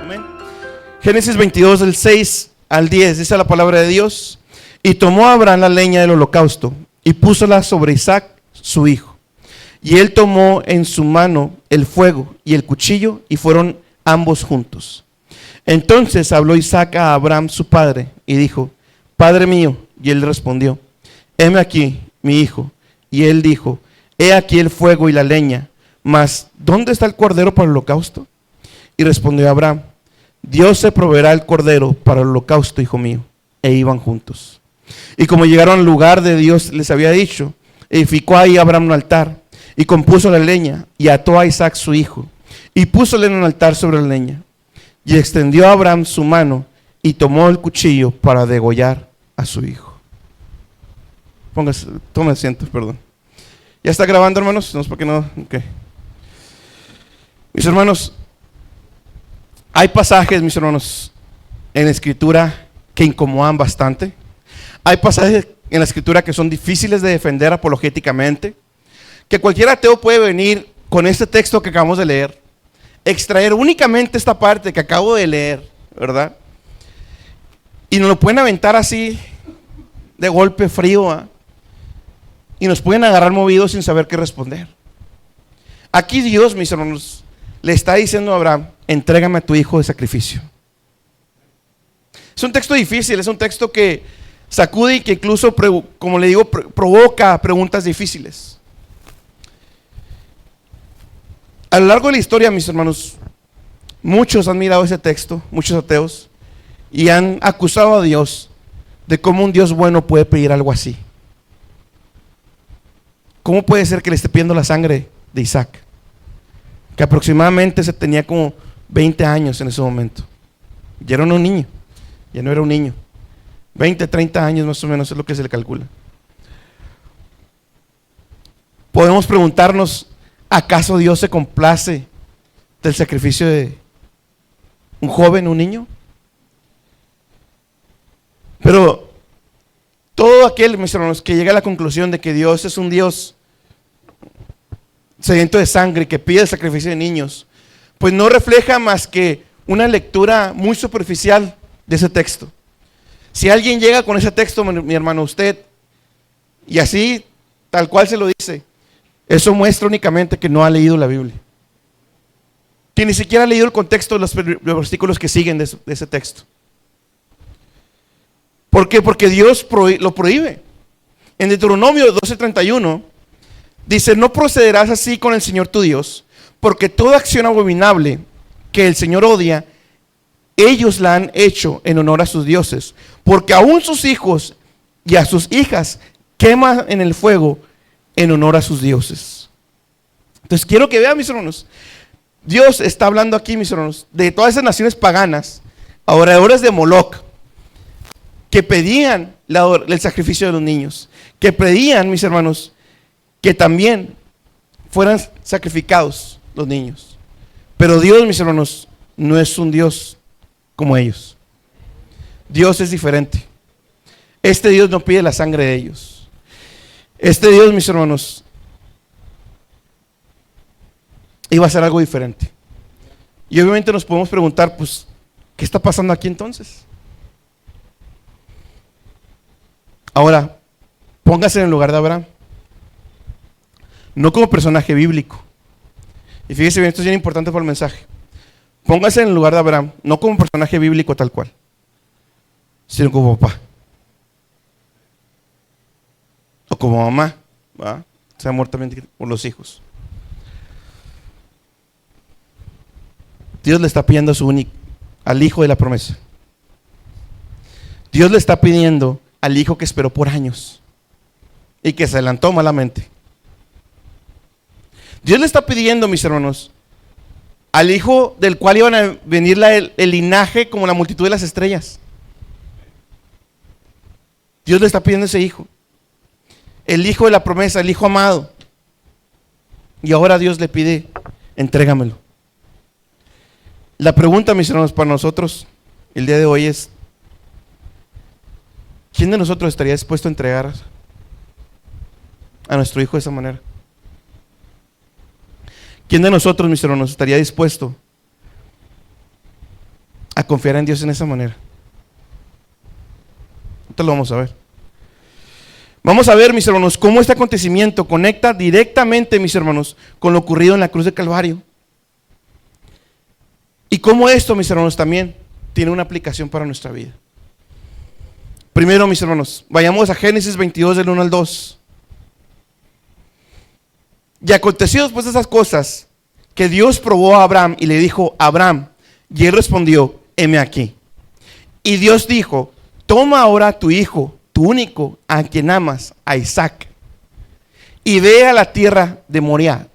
Amén. Génesis 22, del 6 al 10, dice la palabra de Dios. Y tomó Abraham la leña del holocausto y púsola sobre Isaac, su hijo. Y él tomó en su mano el fuego y el cuchillo, y fueron ambos juntos. Entonces habló Isaac a Abraham su padre y dijo: Padre mío. Y él respondió: heme aquí, mi hijo. Y él dijo: he aquí el fuego y la leña, mas ¿dónde está el cordero para el holocausto? Y respondió Abraham: Dios se proveerá el cordero para el holocausto, hijo mío. E iban juntos. Y como llegaron al lugar de Dios les había dicho, edificó ahí Abraham un altar, y compuso la leña, y ató a Isaac su hijo, y púsole en un altar sobre la leña. Y extendió a Abraham su mano, y tomó el cuchillo para degollar a su hijo. Tome asiento, perdón. ¿Ya está grabando, hermanos? No es porque no. Okay. Mis hermanos, hay pasajes, mis hermanos, en la Escritura que incomodan bastante. Hay pasajes en la Escritura que son difíciles de defender apologéticamente, que cualquier ateo puede venir con este texto que acabamos de leer, extraer únicamente esta parte que acabo de leer, ¿verdad? Y nos lo pueden aventar así, de golpe frío, ¿eh? Y nos pueden agarrar movidos sin saber qué responder. Aquí Dios, mis hermanos, le está diciendo a Abraham: entrégame a tu hijo de sacrificio. Es un texto difícil, es un texto que sacude y que incluso, como le digo, provoca preguntas difíciles. A lo largo de la historia, mis hermanos, muchos han mirado ese texto, muchos ateos, y han acusado a Dios de cómo un Dios bueno puede pedir algo así. ¿Cómo puede ser que le esté pidiendo la sangre de Isaac? Que aproximadamente se tenía como 20 años en ese momento. Ya era un niño, ya no era un niño. 20, 30 años más o menos es lo que se le calcula. Podemos preguntarnos: ¿acaso Dios se complace del sacrificio de un joven, un niño? Pero todo aquel, mis hermanos, que llega a la conclusión de que Dios es un Dios sediento de sangre, que pide el sacrificio de niños, pues no refleja más que una lectura muy superficial de ese texto. Si alguien llega con ese texto, mi hermano, usted, y así, tal cual se lo dice, eso muestra únicamente que no ha leído la Biblia, que ni siquiera ha leído el contexto de los versículos que siguen de ese texto. ¿Por qué? Porque Dios lo prohíbe. En Deuteronomio 12:31 dice: no procederás así con el Señor tu Dios, porque toda acción abominable que el Señor odia, ellos la han hecho en honor a sus dioses, porque aún sus hijos y a sus hijas queman en el fuego en honor a sus dioses. Entonces quiero que vean, mis hermanos, Dios está hablando aquí, mis hermanos, de todas esas naciones paganas, adoradores de Moloch, que pedían el sacrificio de los niños, que pedían, mis hermanos, que también fueran sacrificados los niños. Pero Dios, mis hermanos, no es un Dios como ellos. Dios es diferente. Este Dios no pide la sangre de ellos. Este Dios, mis hermanos, iba a ser algo diferente. Y obviamente nos podemos preguntar, pues, ¿qué está pasando aquí entonces? Ahora, póngase en el lugar de Abraham, no como personaje bíblico. Y fíjese bien, esto es bien importante para el mensaje. Póngase en el lugar de Abraham, no como personaje bíblico tal cual, sino como papá o como mamá, ¿va? Se amor también por los hijos. Dios le está pidiendo a su único, al hijo de la promesa. Dios le está pidiendo al hijo que esperó por años y que se adelantó malamente. Dios le está pidiendo, mis hermanos, al hijo del cual iban a venir el linaje como la multitud de las estrellas. Dios le está pidiendo ese hijo, el hijo de la promesa, el hijo amado. Y ahora Dios le pide: entrégamelo. La pregunta, mis hermanos, para nosotros el día de hoy es: ¿quién de nosotros estaría dispuesto a entregar a nuestro hijo de esa manera? ¿Quién de nosotros, mis hermanos, estaría dispuesto a confiar en Dios en esa manera? Entonces lo vamos a ver. Vamos a ver, mis hermanos, cómo este acontecimiento conecta directamente, mis hermanos, con lo ocurrido en la cruz de Calvario. Y cómo esto, mis hermanos, también tiene una aplicación para nuestra vida. Primero, mis hermanos, vayamos a Génesis 22, del 1 al 2. Y aconteció después de esas cosas, que Dios probó a Abraham y le dijo: Abraham. Y él respondió: heme aquí. Y Dios dijo: toma ahora a tu hijo, tu único, a quien amas, a Isaac, y ve a la tierra de Moriah,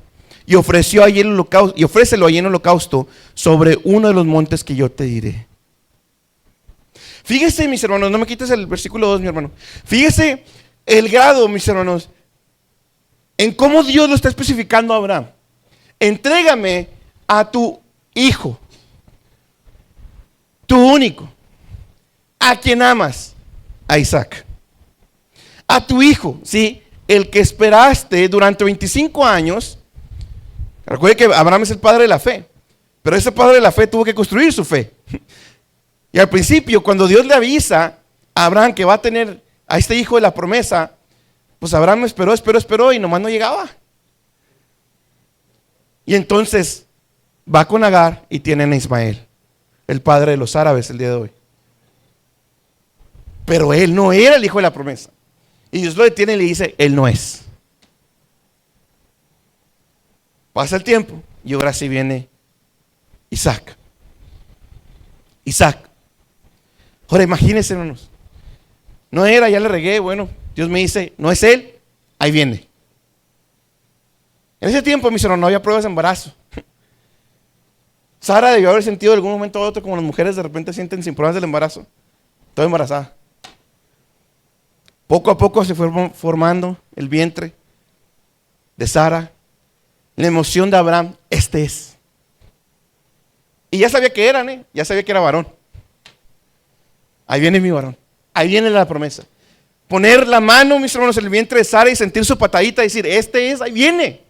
y ofrécelo allí en holocausto sobre uno de los montes que yo te diré. Fíjese, mis hermanos, no me quites el versículo 2, mi hermano. Fíjese el grado, mis hermanos, en cómo Dios lo está especificando a Abraham. Entrégame a tu hijo, tu único, a quien amas, a Isaac. A tu hijo, ¿sí? El que esperaste durante 25 años. Recuerde que Abraham es el padre de la fe, pero ese padre de la fe tuvo que construir su fe. Y al principio, cuando Dios le avisa a Abraham que va a tener a este hijo de la promesa, pues Abraham esperó y nomás no llegaba. Y entonces va con Agar y tienen a Ismael, el padre de los árabes el día de hoy. Pero él no era el hijo de la promesa. Y Dios lo detiene y le dice: él no es. Pasa el tiempo y ahora sí viene Isaac. Ahora imagínense, hermanos. No era, ya le regué, bueno, Dios me dice: no es él, ahí viene. En ese tiempo, mis hermanos, no había pruebas de embarazo. Sara debió haber sentido en algún momento u otro como las mujeres de repente sienten sin pruebas del embarazo. Toda embarazada. Poco a poco se fue formando el vientre de Sara. La emoción de Abraham: este es. Y ya sabía que eran, ya sabía que era varón. Ahí viene mi varón. Ahí viene la promesa. Poner la mano, mis hermanos, en el vientre de Sara y sentir su patadita y decir: este es, ahí viene.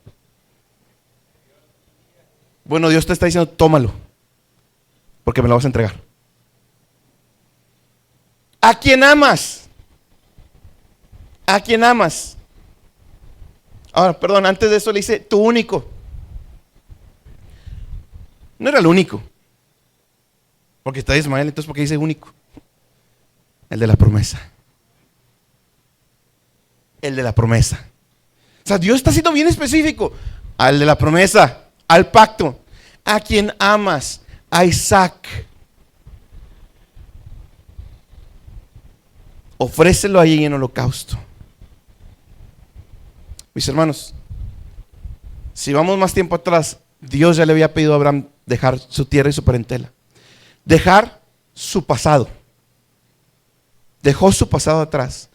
Bueno, Dios te está diciendo: tómalo, porque me lo vas a entregar. ¿A quién amas? ¿A quién amas? Ahora, perdón, antes de eso le dice: tu único. No era el único, porque está Ismael, entonces ¿por qué dice único? El de la promesa. El de la promesa. O sea, Dios está siendo bien específico. Al de la promesa, al pacto. A quien amas, a Isaac. Ofrécelo ahí en holocausto. Mis hermanos, si vamos más tiempo atrás, Dios ya le había pedido a Abraham dejar su tierra y su parentela. Dejar su pasado. Dejó su pasado atrás.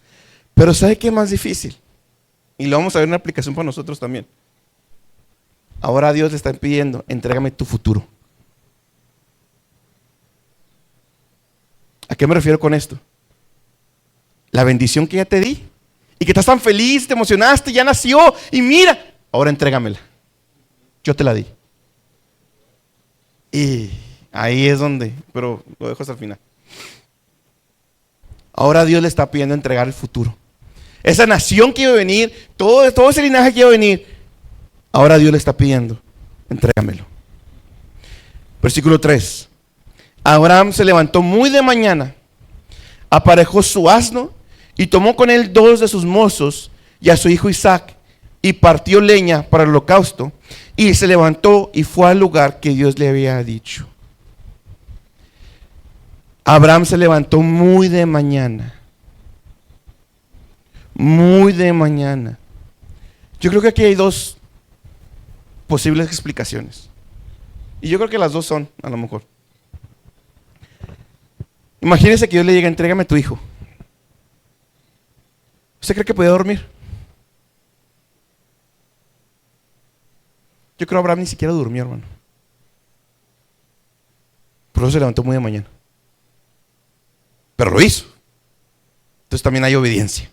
Pero ¿sabe qué es más difícil? Y lo vamos a ver en una aplicación para nosotros también. Ahora Dios le está pidiendo: entrégame tu futuro. ¿A qué me refiero con esto? La bendición que ya te di y que estás tan feliz, te emocionaste, ya nació y mira, ahora entrégamela. Yo te la di. Y ahí es donde, pero lo dejo hasta el final. Ahora Dios le está pidiendo entregar el futuro. Esa nación que iba a venir, todo ese linaje que iba a venir, ahora Dios le está pidiendo: entrégamelo. Versículo 3. Abraham se levantó muy de mañana, aparejó su asno y tomó con él 2 de sus mozos y a su hijo Isaac, y partió leña para el holocausto, y se levantó y fue al lugar que Dios le había dicho. Abraham se levantó muy de mañana. Muy de mañana. Yo creo que aquí hay 2 posibles explicaciones. Y yo creo que las 2 son, a lo mejor. Imagínese que Dios le diga: entrégame a tu hijo. ¿Usted cree que podía dormir? Yo creo que Abraham ni siquiera durmió, hermano. Por eso se levantó muy de mañana. Pero lo hizo. Entonces también hay obediencia.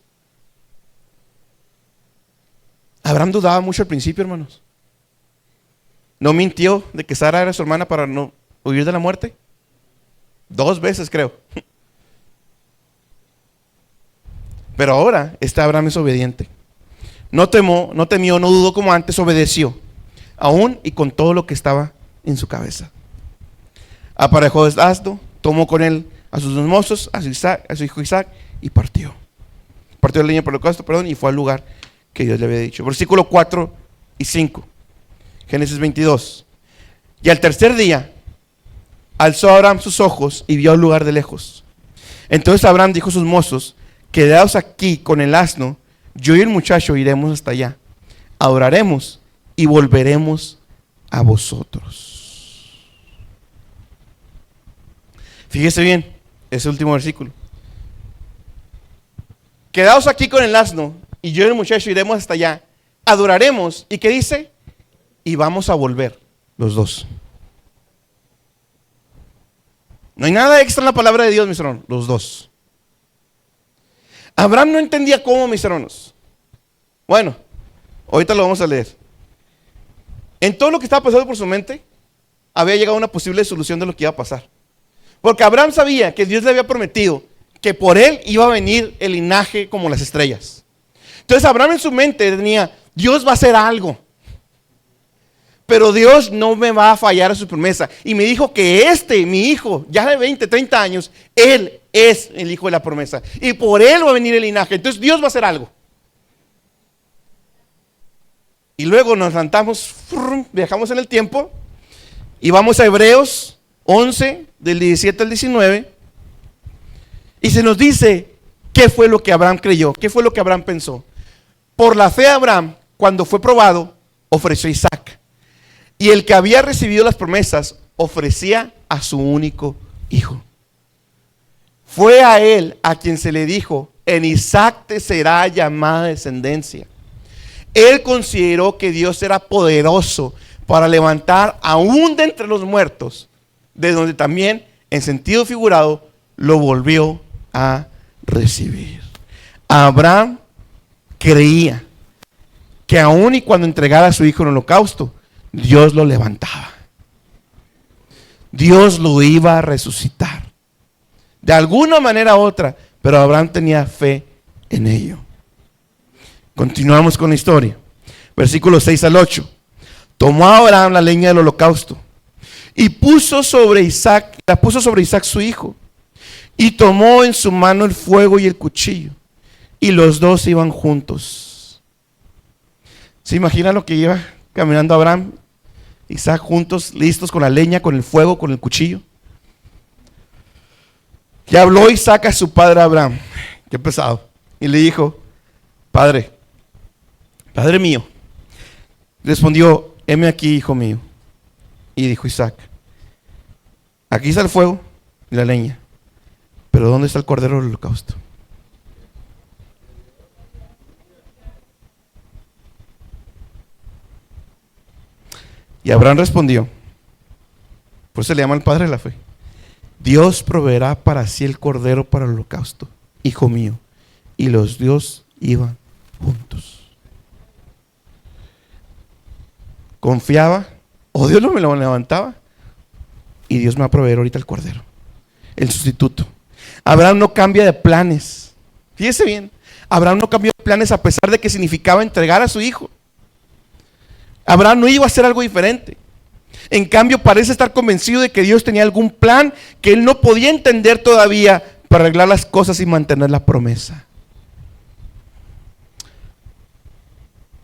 Abraham dudaba mucho al principio, hermanos. No mintió de que Sara era su hermana para no huir de la muerte. 2 veces creo. Pero ahora Abraham es obediente. No temió, no dudó como antes, obedeció. Aún y con todo lo que estaba en su cabeza. Aparejó el asno, tomó con él a sus 2 mozos, a su hijo Isaac, y partió. Partió la leña por el holocausto, y fue al lugar que Dios le había dicho. Versículo 4 y 5. Génesis 22. Y al tercer día, alzó Abraham sus ojos y vio el lugar de lejos. Entonces Abraham dijo a sus mozos: quedaos aquí con el asno, yo y el muchacho iremos hasta allá, adoraremos y volveremos a vosotros. Fíjese bien, ese último versículo. Quedaos aquí con el asno, y yo y el muchacho iremos hasta allá, adoraremos, ¿y qué dice? Y vamos a volver, los dos. No hay nada extra en la palabra de Dios, mis hermanos, los dos. Abraham no entendía cómo, mis hermanos. Bueno, ahorita lo vamos a leer. En todo lo que estaba pasando por su mente, había llegado a una posible solución de lo que iba a pasar. Porque Abraham sabía que Dios le había prometido que por él iba a venir el linaje como las estrellas. Entonces Abraham en su mente tenía: Dios va a hacer algo, pero Dios no me va a fallar a su promesa. Y me dijo que mi hijo, ya de 20, 30 años, él es el hijo de la promesa. Y por él va a venir el linaje. Entonces Dios va a hacer algo. Y luego nos levantamos, viajamos en el tiempo y vamos a Hebreos 11, del 17 al 19. Y se nos dice qué fue lo que Abraham creyó, qué fue lo que Abraham pensó. Por la fe Abraham, cuando fue probado, ofreció a Isaac. Y el que había recibido las promesas ofrecía a su único hijo. Fue a él a quien se le dijo: en Isaac te será llamada descendencia. Él consideró que Dios era poderoso para levantar aún de entre los muertos, de donde también, en sentido figurado, lo volvió a recibir. Abraham creía que aún y cuando entregara a su hijo en holocausto, Dios lo levantaba. Dios lo iba a resucitar. De alguna manera u otra, pero Abraham tenía fe en ello. Continuamos con la historia. Versículos 6 al 8. Tomó Abraham la leña del holocausto y la puso sobre Isaac su hijo. Y tomó en su mano el fuego y el cuchillo. Y los dos iban juntos. ¿Se imagina lo que iba caminando Abraham, Isaac juntos, listos con la leña, con el fuego, con el cuchillo? Y habló Isaac a su padre Abraham. Qué pesado. Y le dijo: Padre mío. Respondió: heme aquí, hijo mío. Y dijo Isaac: aquí está el fuego y la leña, pero ¿dónde está el cordero del holocausto? Y Abraham respondió, por eso se le llama el padre de la fe: Dios proveerá para sí el cordero para el holocausto, hijo mío. Y los dos iban juntos. Confiaba, o Dios no me lo levantaba, y Dios me va a proveer ahorita el cordero, el sustituto. Abraham no cambia de planes. Fíjese bien, Abraham no cambió de planes a pesar de que significaba entregar a su hijo. Abraham no iba a hacer algo diferente. En cambio, parece estar convencido de que Dios tenía algún plan que él no podía entender todavía para arreglar las cosas y mantener la promesa.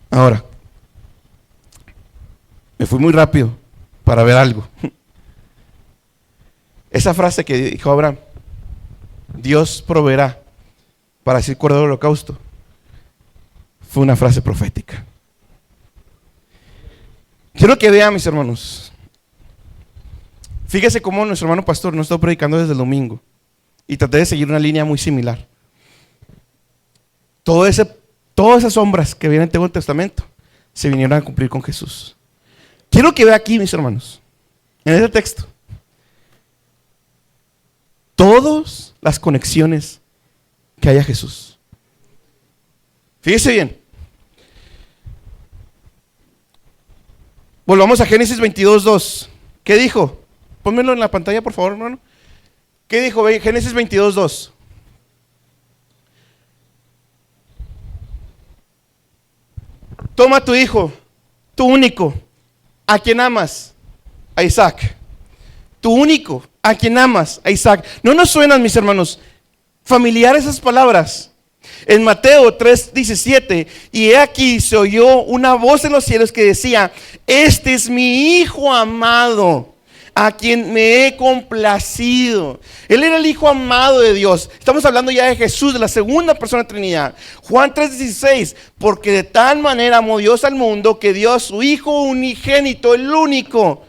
Ahora, me fui muy rápido para ver algo. Esa frase que dijo Abraham, Dios proveerá para así el cordero del holocausto, fue una frase profética. Quiero que vean, mis hermanos. Fíjese cómo nuestro hermano pastor nos está predicando desde el domingo. Y traté de seguir una línea muy similar. Todas esas sombras que vienen en el Antiguo Testamento se vinieron a cumplir con Jesús. Quiero que vea aquí, mis hermanos, en este texto, todas las conexiones que hay a Jesús. Fíjese bien. Volvamos a Génesis 22:2. ¿Qué dijo? Pónmelo en la pantalla, por favor, hermano. ¿Qué dijo? Génesis 22:2. Toma a tu hijo, tu único, a quien amas, a Isaac. Tu único, a quien amas, a Isaac. ¿No nos suenan, mis hermanos, familiares esas palabras? En Mateo 3:17, y he aquí se oyó una voz en los cielos que decía: este es mi hijo amado, a quien me he complacido. Él era el hijo amado de Dios. Estamos hablando ya de Jesús, de la segunda persona de la Trinidad. Juan 3:16, porque de tal manera amó Dios al mundo que dio a su hijo unigénito, el único,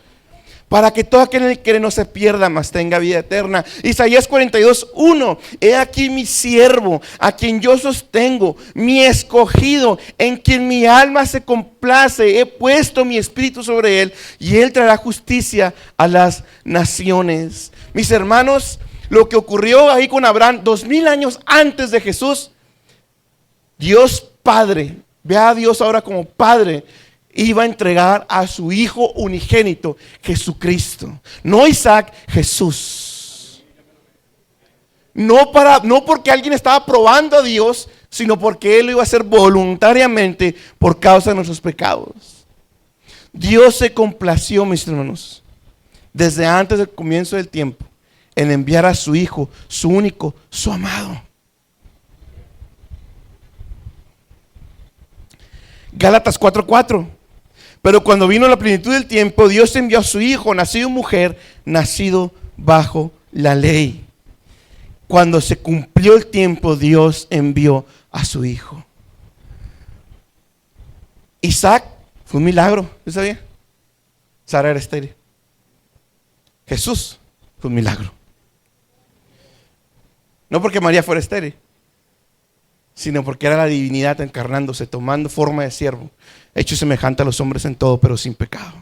para que todo aquel que no se pierda, mas tenga vida eterna. Isaías 42:1, he aquí mi siervo, a quien yo sostengo, mi escogido, en quien mi alma se complace. He puesto mi espíritu sobre él, y él traerá justicia a las naciones. Mis hermanos, lo que ocurrió ahí con Abraham 2000 años antes de Jesús, Dios Padre, vea a Dios ahora como Padre, iba a entregar a su hijo unigénito, Jesucristo. No Isaac, Jesús. No porque alguien estaba probando a Dios, sino porque Él lo iba a hacer voluntariamente por causa de nuestros pecados. Dios se complació, mis hermanos, desde antes del comienzo del tiempo, en enviar a su hijo, su único, su amado. Gálatas 4:4. Pero cuando vino la plenitud del tiempo, Dios envió a su hijo, nacido de mujer, nacido bajo la ley. Cuando se cumplió el tiempo, Dios envió a su hijo. Isaac fue un milagro, ¿sí sabía? Sara era estéril. Jesús fue un milagro. No porque María fuera estéril, sino porque era la divinidad encarnándose, tomando forma de siervo, hecho semejante a los hombres en todo, pero sin pecado.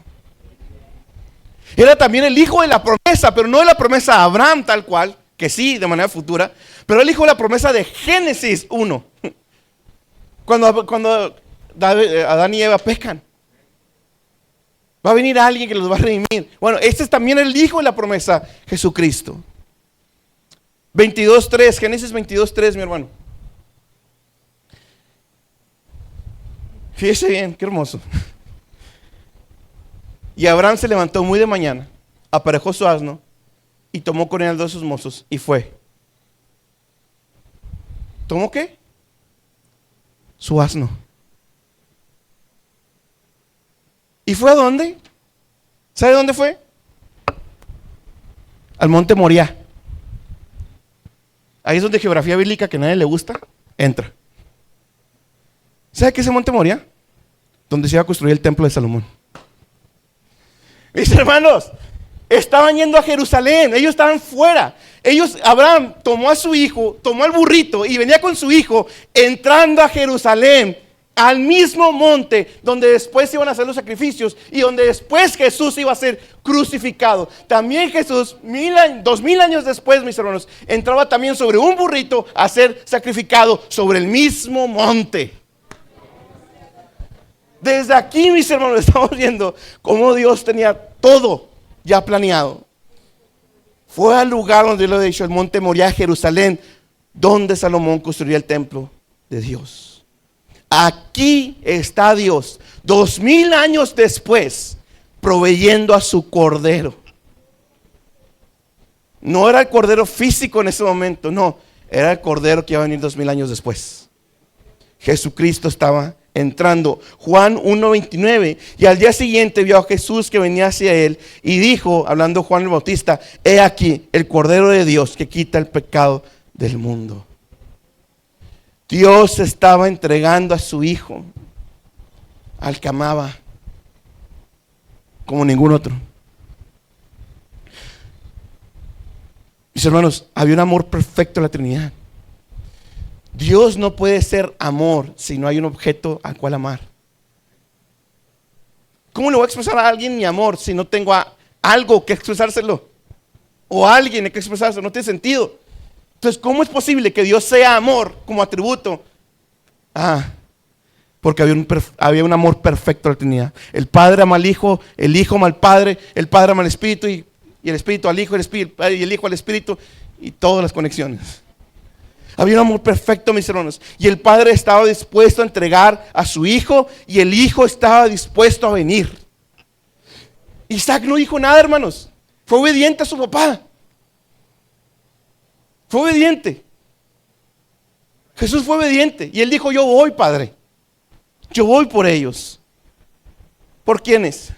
Era también el hijo de la promesa, pero no de la promesa a Abraham tal cual, que sí, de manera futura, pero el hijo de la promesa de Génesis 1. Cuando Adán y Eva pecan, va a venir alguien que los va a redimir. Bueno, este es también el hijo de la promesa, Jesucristo. 22:3, Génesis 22:3, mi hermano. Fíjese bien, qué hermoso. Y Abraham se levantó muy de mañana, aparejó su asno y tomó con él a 2 de sus mozos y fue. ¿Tomó qué? Su asno. ¿Y fue a dónde? ¿Sabe dónde fue? Al monte Moriah. Ahí es donde geografía bíblica que a nadie le gusta entra. ¿Sabe qué es el monte Moriah? Donde se iba a construir el templo de Salomón. Mis hermanos, estaban yendo a Jerusalén, ellos estaban fuera. Abraham tomó a su hijo, tomó al burrito y venía con su hijo entrando a Jerusalén, al mismo monte donde después iban a hacer los sacrificios y donde después Jesús iba a ser crucificado. También Jesús, 2000 años después, mis hermanos, entraba también sobre un burrito a ser sacrificado sobre el mismo monte. Desde aquí, mis hermanos, estamos viendo cómo Dios tenía todo ya planeado. Fue al lugar donde lo he dicho, el monte Moriah, Jerusalén, donde Salomón construyó el templo de Dios. Aquí está Dios, 2000 años después, proveyendo a su cordero. No era el cordero físico en ese momento, no, era el cordero que iba a venir 2000 años después. Jesucristo estaba entrando. Juan 1:29, y al día siguiente vio a Jesús que venía hacia él y dijo, hablando Juan el Bautista: he aquí el Cordero de Dios que quita el pecado del mundo. Dios estaba entregando a su hijo, al que amaba como ningún otro. Mis hermanos, había un amor perfecto en la Trinidad. Dios no puede ser amor si no hay un objeto al cual amar. ¿Cómo le voy a expresar a alguien mi amor si no tengo algo que expresárselo? O a alguien que expresárselo, no tiene sentido. Entonces, ¿cómo es posible que Dios sea amor como atributo? Porque había un amor perfecto en la Trinidad. El Padre ama al Hijo, el Hijo ama al Padre, el Padre ama al Espíritu y el Espíritu al Hijo, y el Hijo al Espíritu. y todas las conexiones. Había un amor perfecto, mis hermanos. Y el padre estaba dispuesto a entregar a su hijo y el hijo estaba dispuesto a venir. Isaac no dijo nada, hermanos. Fue obediente a su papá. Fue obediente. Jesús fue obediente. Y él dijo, yo voy, Padre. Yo voy por ellos. ¿Por quiénes?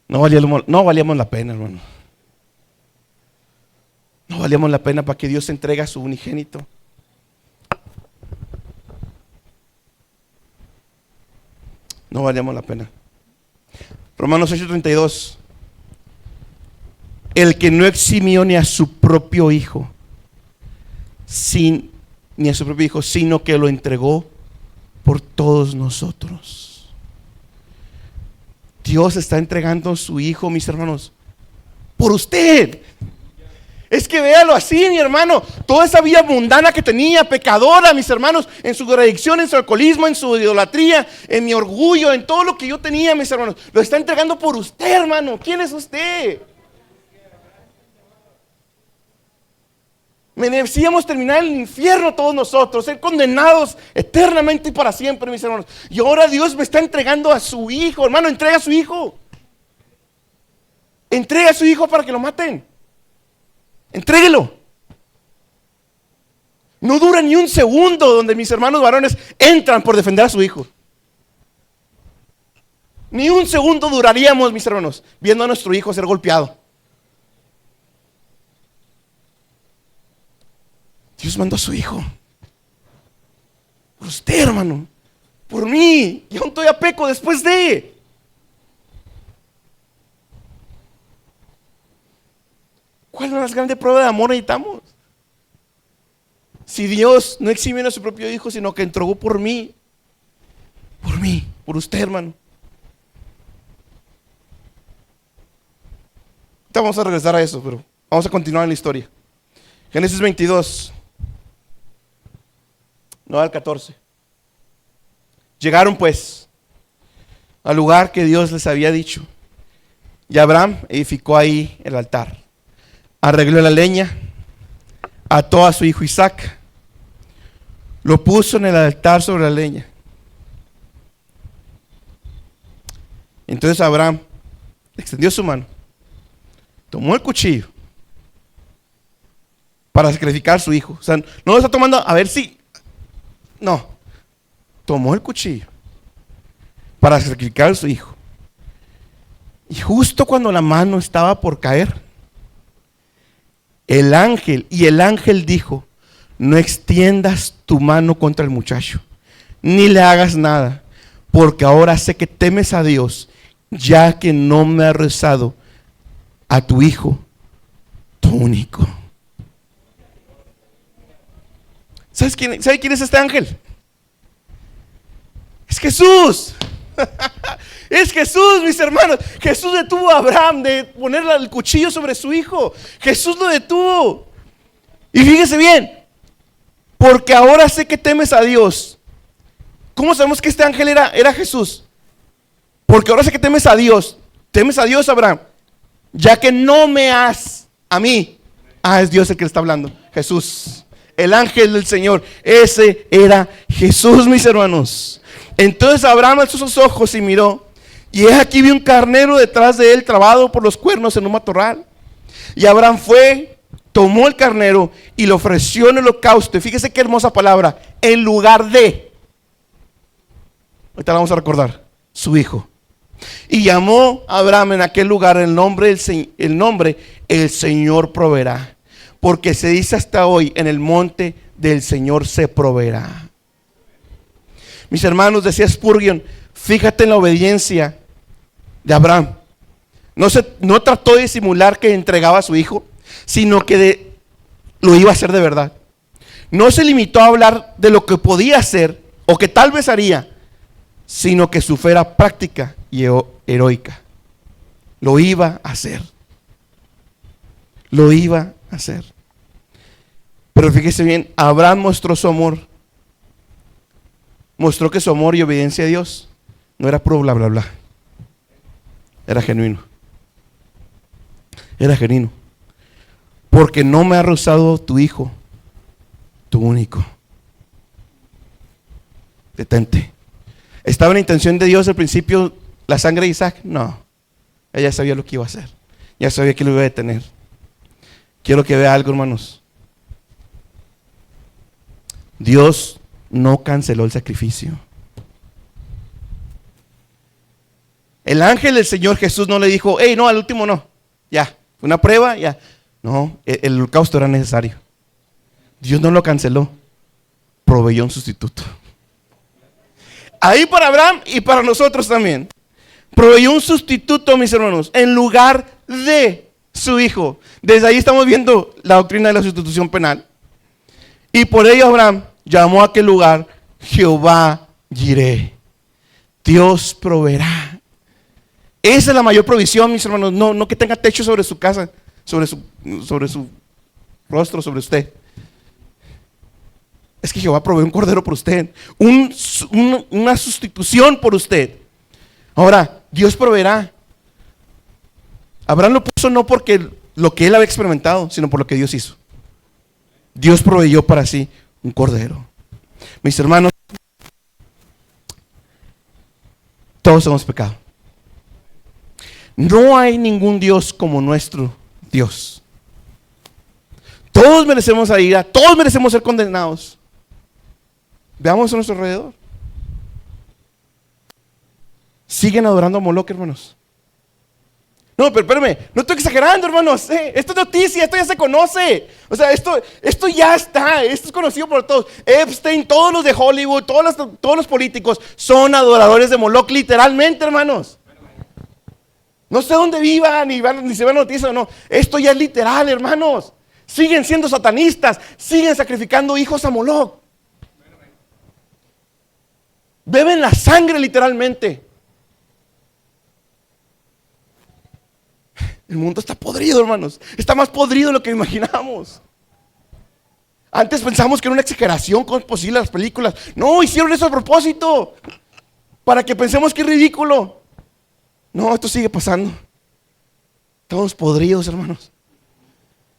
No valíamos la pena, hermano. No valíamos la pena para que Dios entregue a su unigénito. No valíamos la pena. Romanos 8:32. El que no eximió ni a su propio hijo, sino que lo entregó por todos nosotros. Dios está entregando a su hijo, mis hermanos, por usted. Es que véalo así, mi hermano. Toda esa vida mundana que tenía, pecadora, mis hermanos, en su adicción, en su alcoholismo, en su idolatría, en mi orgullo, en todo lo que yo tenía, mis hermanos, lo está entregando por usted, hermano. ¿Quién es usted? Merecíamos terminar en el infierno todos nosotros, ser condenados eternamente y para siempre, mis hermanos. Y ahora Dios me está entregando a su hijo, hermano. Entrega a su hijo. Entrega a su hijo para que lo maten. Entréguelo. No dura ni un segundo donde mis hermanos varones entran por defender a su hijo. Ni un segundo duraríamos, mis hermanos, viendo a nuestro hijo ser golpeado. Dios mandó a su hijo. Por usted, hermano. Por mí. Y aún todavía peco después de. ¿Cuál es la más grande prueba de amor necesitamos? Si Dios no eximió a su propio hijo, sino que entregó por mí. Por mí, por usted, hermano. Ahorita vamos a regresar a eso, pero vamos a continuar en la historia. Génesis 22. No al 14. Llegaron pues al lugar que Dios les había dicho. Y Abraham edificó ahí el altar. Arregló la leña, ató a su hijo Isaac, lo puso en el altar sobre la leña. Entonces Abraham extendió su mano, tomó el cuchillo para sacrificar a su hijo. O sea, no lo está tomando a ver si... No, tomó el cuchillo para sacrificar a su hijo. Y justo cuando la mano estaba por caer, el ángel dijo, no extiendas tu mano contra el muchacho, ni le hagas nada, porque ahora sé que temes a Dios, ya que no me has rezado a tu hijo, tu único. ¿Sabe quién es este ángel? Es Jesús. Es Jesús, mis hermanos. Jesús detuvo a Abraham de poner el cuchillo sobre su hijo. Jesús lo detuvo. Y fíjese bien, porque ahora sé que temes a Dios. ¿Cómo sabemos que este ángel era Jesús? Porque ahora sé que temes a Dios. Temes a Dios, Abraham, ya que no me has a mí. Es Dios el que le está hablando. Jesús, el ángel del Señor. Ese era Jesús, mis hermanos. Entonces Abraham alzó sus ojos y miró, y aquí vi un carnero detrás de él, trabado por los cuernos en un matorral. Y Abraham fue, tomó el carnero y lo ofreció en holocausto. Y fíjese qué hermosa palabra, en lugar de, ahorita la vamos a recordar, su hijo. Y llamó a Abraham en aquel lugar el nombre, el Señor proveerá. Porque se dice hasta hoy, en el monte del Señor se proveerá. Mis hermanos, decía Spurgeon, fíjate en la obediencia de Abraham. No trató de simular que entregaba a su hijo, sino que lo iba a hacer de verdad. No se limitó a hablar de lo que podía hacer o que tal vez haría, sino que su fe era práctica y heroica. Lo iba a hacer. Lo iba a hacer. Pero fíjese bien, Abraham mostró su amor. Mostró que su amor y obediencia a Dios no era puro bla bla bla. Era genuino. Era genuino. Porque no me ha rehusado tu hijo, tu único. Detente. ¿Estaba en la intención de Dios al principio la sangre de Isaac? No. Ella sabía lo que iba a hacer. Ya sabía que lo iba a detener. Quiero que vea algo, hermanos. Dios no canceló el sacrificio. El ángel del Señor Jesús no le dijo, hey, no, al último no. Ya, una prueba, ya. No, el holocausto era necesario. Dios no lo canceló. Proveyó un sustituto. Ahí para Abraham y para nosotros también. Proveyó un sustituto, mis hermanos, en lugar de su hijo. Desde ahí estamos viendo la doctrina de la sustitución penal. Y por ello Abraham llamó a aquel lugar Jehová Jireh. Dios proveerá. Esa es la mayor provisión, mis hermanos. No que tenga techo sobre su casa, sobre su rostro, sobre usted. Es que Jehová provee un cordero por usted, una sustitución por usted. Ahora, Dios proveerá. Abraham lo puso no porque lo que él había experimentado, sino por lo que Dios hizo. Dios proveyó para sí un cordero. Mis hermanos, todos hemos pecado. No hay ningún Dios como nuestro Dios. Todos merecemos la ira, todos merecemos ser condenados. Veamos a nuestro alrededor. Siguen adorando a Moloch, hermanos. No, pero espérame, no estoy exagerando, hermanos. Esto es noticia, esto ya se conoce. O sea, esto ya está, esto es conocido por todos. Epstein, todos los de Hollywood, todos los políticos son adoradores de Moloch, literalmente, hermanos. No sé dónde vivan, ni se ve noticia o no. Esto ya es literal, hermanos. Siguen siendo satanistas, siguen sacrificando hijos a Moloch. Beben la sangre literalmente. El mundo está podrido, hermanos. Está más podrido de lo que imaginamos. Antes pensamos que era una exageración con posible las películas. No, hicieron eso a propósito, para que pensemos que es ridículo. No, esto sigue pasando. Estamos podridos, hermanos.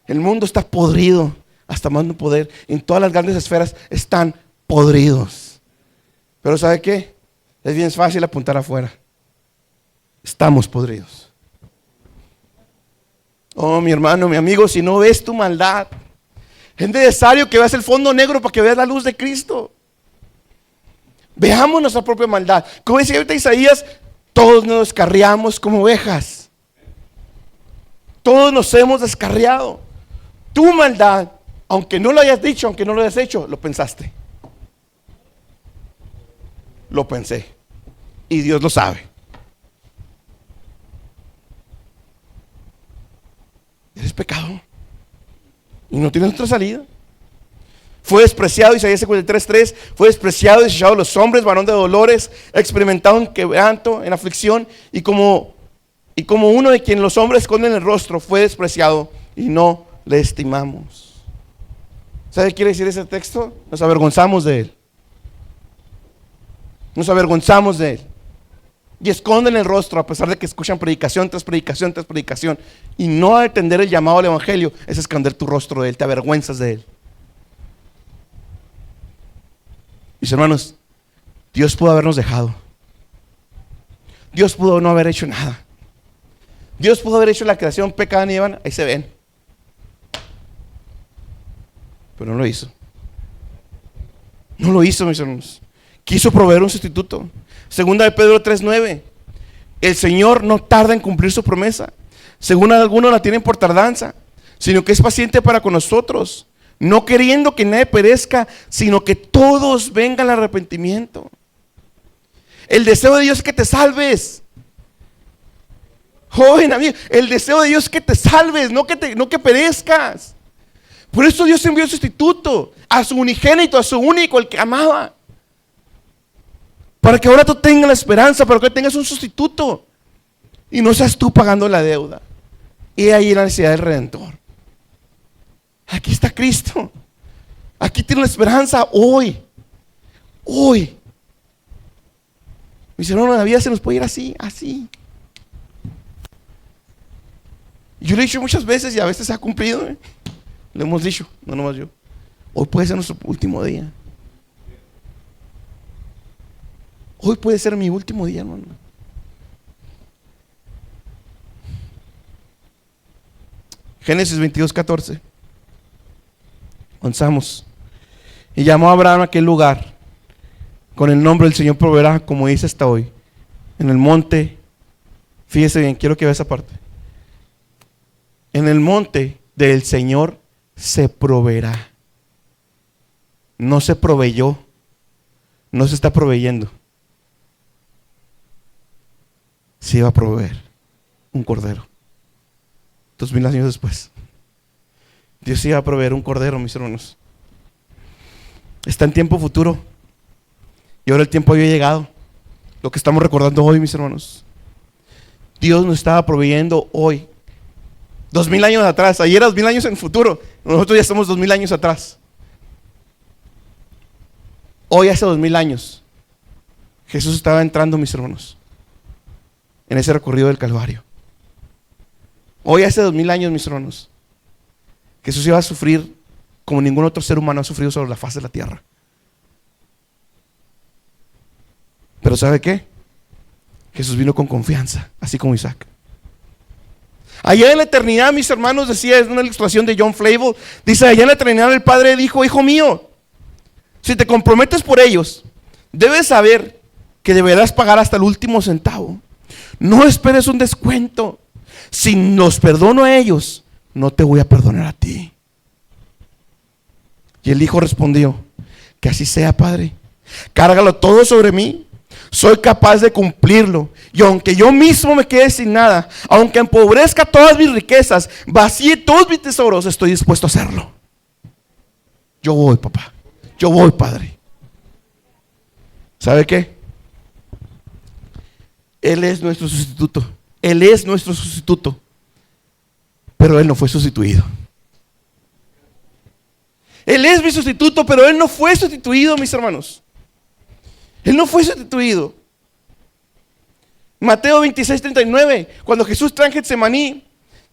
El mundo está podrido hasta más no poder. En todas las grandes esferas están podridos. Pero ¿sabe qué? Es bien fácil apuntar afuera. Estamos podridos. Oh, mi hermano, mi amigo, si no ves tu maldad, es necesario que veas el fondo negro para que veas la luz de Cristo. Veamos nuestra propia maldad. Como decía ahorita Isaías, todos nos descarriamos como ovejas. Todos nos hemos descarriado. Tu maldad, aunque no lo hayas dicho, aunque no lo hayas hecho, lo pensaste. Lo pensé. Y Dios lo sabe. Eres pecado. Y no tienes otra salida. Fue despreciado, Isaías 53:3, fue despreciado y desechado de los hombres, varón de dolores, experimentado en quebranto, en aflicción, y como uno de quien los hombres esconden el rostro, fue despreciado y no le estimamos. ¿Sabe qué quiere decir ese texto? Nos avergonzamos de él. Nos avergonzamos de él. Y esconden el rostro a pesar de que escuchan predicación tras predicación tras predicación. Y no atender el llamado al evangelio es esconder tu rostro de él, te avergüenzas de él. Mis hermanos, Dios pudo habernos dejado. Dios pudo no haber hecho nada. Dios pudo haber hecho la creación, pecado y Eva, ahí se ven. Pero no lo hizo. No lo hizo, mis hermanos. Quiso proveer un sustituto. Segunda de Pedro 3:9. El Señor no tarda en cumplir su promesa, según algunos la tienen por tardanza, sino que es paciente para con nosotros, no queriendo que nadie perezca, sino que todos vengan al arrepentimiento. El deseo de Dios es que te salves. Joven amigo, el deseo de Dios es que te salves, no que perezcas. Por eso Dios envió un sustituto, a su unigénito, a su único, el que amaba. Para que ahora tú tengas la esperanza, para que tengas un sustituto. Y no seas tú pagando la deuda. Y ahí la necesidad del Redentor. Aquí está Cristo. Aquí tiene la esperanza hoy. Hoy. Mis hermanos, la vida se nos puede ir así, así. Yo lo he dicho muchas veces y a veces se ha cumplido. Lo hemos dicho, no nomás yo. Hoy puede ser nuestro último día. Hoy puede ser mi último día, hermano. Génesis 22:14. Avanzamos. Y llamó a Abraham a aquel lugar con el nombre del Señor proveerá, como dice hasta hoy. En el monte, fíjese bien, quiero que vea esa parte. En el monte del Señor se proveerá. No se proveyó, no se está proveyendo. Se iba a proveer un cordero. 2000 años después, Dios iba a proveer un cordero, mis hermanos. Está en tiempo futuro y ahora el tiempo había llegado. Lo que estamos recordando hoy, mis hermanos. Dios nos estaba proveyendo hoy. 2000 años atrás, ayer era 2000 años en el futuro. Nosotros ya estamos 2000 años atrás. Hoy hace 2000 años Jesús estaba entrando, mis hermanos, en ese recorrido del Calvario. Hoy hace 2000 años, mis hermanos, Jesús iba a sufrir como ningún otro ser humano ha sufrido sobre la faz de la tierra. Pero ¿sabe qué? Jesús vino con confianza, así como Isaac. Allá en la eternidad, mis hermanos, decía, es una ilustración de John Flavel, dice, allá en la eternidad el Padre dijo, hijo mío, si te comprometes por ellos, debes saber que deberás pagar hasta el último centavo. No esperes un descuento. Si los perdono a ellos, no te voy a perdonar a ti. Y el hijo respondió, que así sea, Padre. Cárgalo todo sobre mí. Soy capaz de cumplirlo. Y aunque yo mismo me quede sin nada, aunque empobrezca todas mis riquezas, vacíe todos mis tesoros, estoy dispuesto a hacerlo. Yo voy, papá. Yo voy, Padre. ¿Sabe qué? Él es nuestro sustituto. Él es nuestro sustituto. Pero Él no fue sustituido. Él es mi sustituto, pero Él no fue sustituido, mis hermanos. Él no fue sustituido. Mateo 26:39, cuando Jesús trajo en Getsemaní,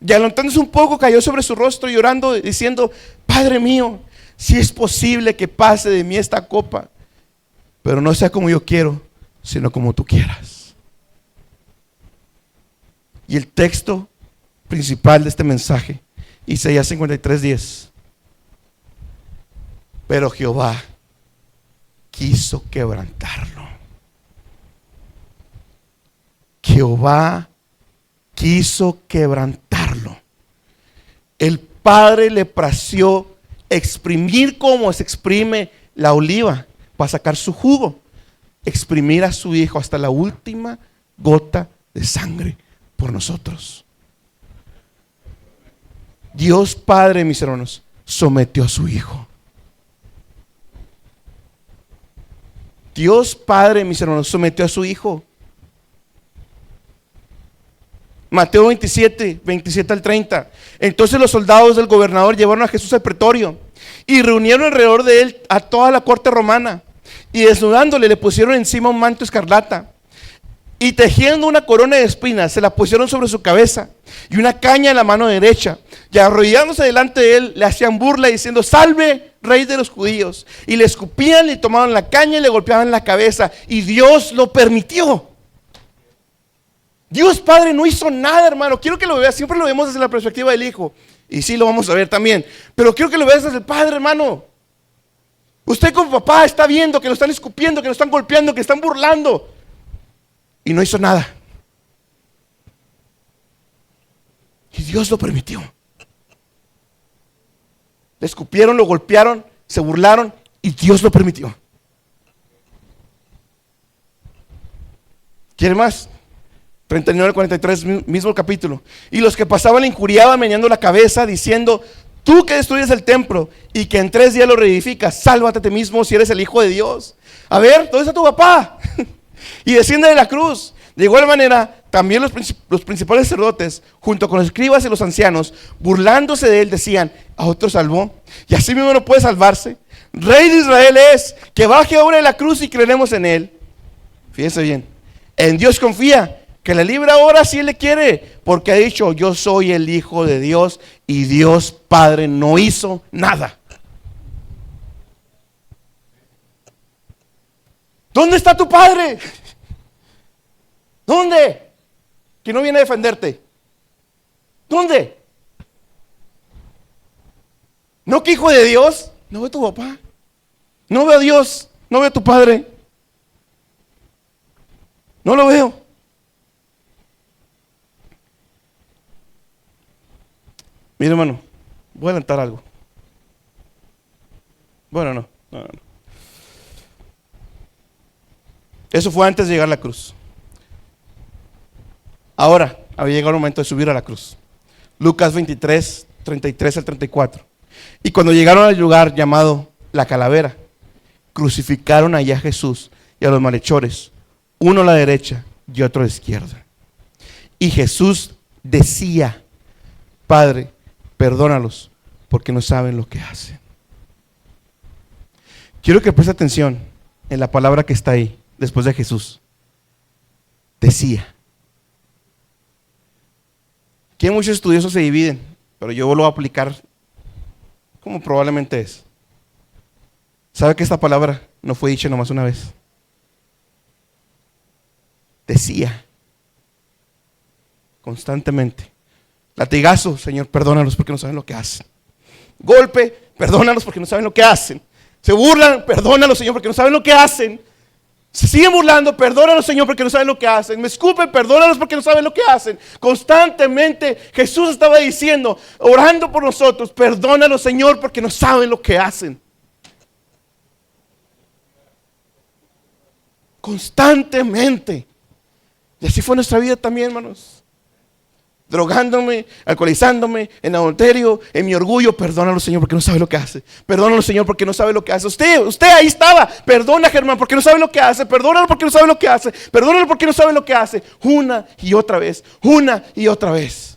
y adelantándose un poco, cayó sobre su rostro llorando, diciendo, Padre mío, si es posible que pase de mí esta copa, pero no sea como yo quiero, sino como tú quieras. Y el texto principal de este mensaje, Isaías 53:10. Pero Jehová quiso quebrantarlo. Jehová quiso quebrantarlo. El Padre le plació exprimir como se exprime la oliva para sacar su jugo. Exprimir a su Hijo hasta la última gota de sangre por nosotros. Dios Padre, mis hermanos, sometió a su Hijo. Dios Padre, mis hermanos, sometió a su Hijo. Mateo 27 al 30. Entonces los soldados del gobernador llevaron a Jesús al pretorio y reunieron alrededor de él a toda la corte romana, y desnudándole le pusieron encima un manto escarlata, y tejiendo una corona de espinas se la pusieron sobre su cabeza y una caña en la mano derecha, y arrodillándose delante de él le hacían burla diciendo, salve, rey de los judíos. Y le escupían, le tomaban la caña y le golpeaban la cabeza, y Dios lo permitió. Dios Padre no hizo nada, hermano. Quiero que lo veas, siempre lo vemos desde la perspectiva del Hijo, y sí lo vamos a ver también, pero quiero que lo veas desde el Padre, hermano. Usted como papá está viendo que lo están escupiendo, que lo están golpeando, que están burlando, y no hizo nada. Y Dios lo permitió. Le escupieron, lo golpearon, se burlaron, y Dios lo permitió. ¿Quiere más? 39 al 43, mismo capítulo. Y los que pasaban le injuriaban meneando la cabeza, diciendo, tú que destruyes el templo y que en 3 días lo reedificas, sálvate a ti mismo si eres el Hijo de Dios. A ver, ¿dónde está tu papá? Y desciende de la cruz. De igual manera, también los principales sacerdotes, junto con los escribas y los ancianos, burlándose de él, decían, a otro salvó, y así mismo no puede salvarse. Rey de Israel es, que baje ahora de la cruz y creeremos en él. Fíjense bien, en Dios confía, Que la libre ahora si Él le quiere, porque ha dicho, yo soy el Hijo de Dios y Dios Padre no hizo nada. ¿Dónde está tu Padre? ¿Dónde? Que no viene a defenderte. ¿Dónde? ¿No que hijo de Dios? No veo a tu papá. No veo a Dios. No veo a tu Padre. No lo veo. Mira, hermano, voy a adelantar algo. Bueno, no. Eso fue antes de llegar a la cruz. Ahora había llegado el momento de subir a la cruz. Lucas 23, 33 al 34. Y cuando llegaron al lugar llamado La Calavera, crucificaron allá a Jesús y a los malhechores, uno a la derecha y otro a la izquierda. Y Jesús decía, Padre, perdónalos porque no saben lo que hacen. Quiero que preste atención en la palabra que está ahí, después de Jesús. Decía. Aquí muchos estudiosos se dividen, pero yo lo voy a aplicar como probablemente es. ¿Sabe que esta palabra no fue dicha nomás una vez? Decía. Constantemente. Latigazo, Señor, perdónalos porque no saben lo que hacen. Golpe, perdónalos porque no saben lo que hacen. Se burlan, perdónalos, Señor, porque no saben lo que hacen. Se siguen burlando, perdónalos, Señor, porque no saben lo que hacen. Me escupen, perdónalos porque no saben lo que hacen. Constantemente Jesús estaba diciendo, orando por nosotros, perdónalos, Señor, porque no saben lo que hacen. Constantemente. Y así fue nuestra vida también, hermanos. Drogándome, alcoholizándome, en adulterio, en mi orgullo. Perdónalo, Señor, porque no sabe lo que hace. Perdónalo, Señor, porque no sabe lo que hace. Usted ahí estaba. Perdona, Germán, porque no sabe lo que hace. Perdónalo porque no sabe lo que hace. Perdónalo porque no sabe lo que hace. Una y otra vez. Una y otra vez.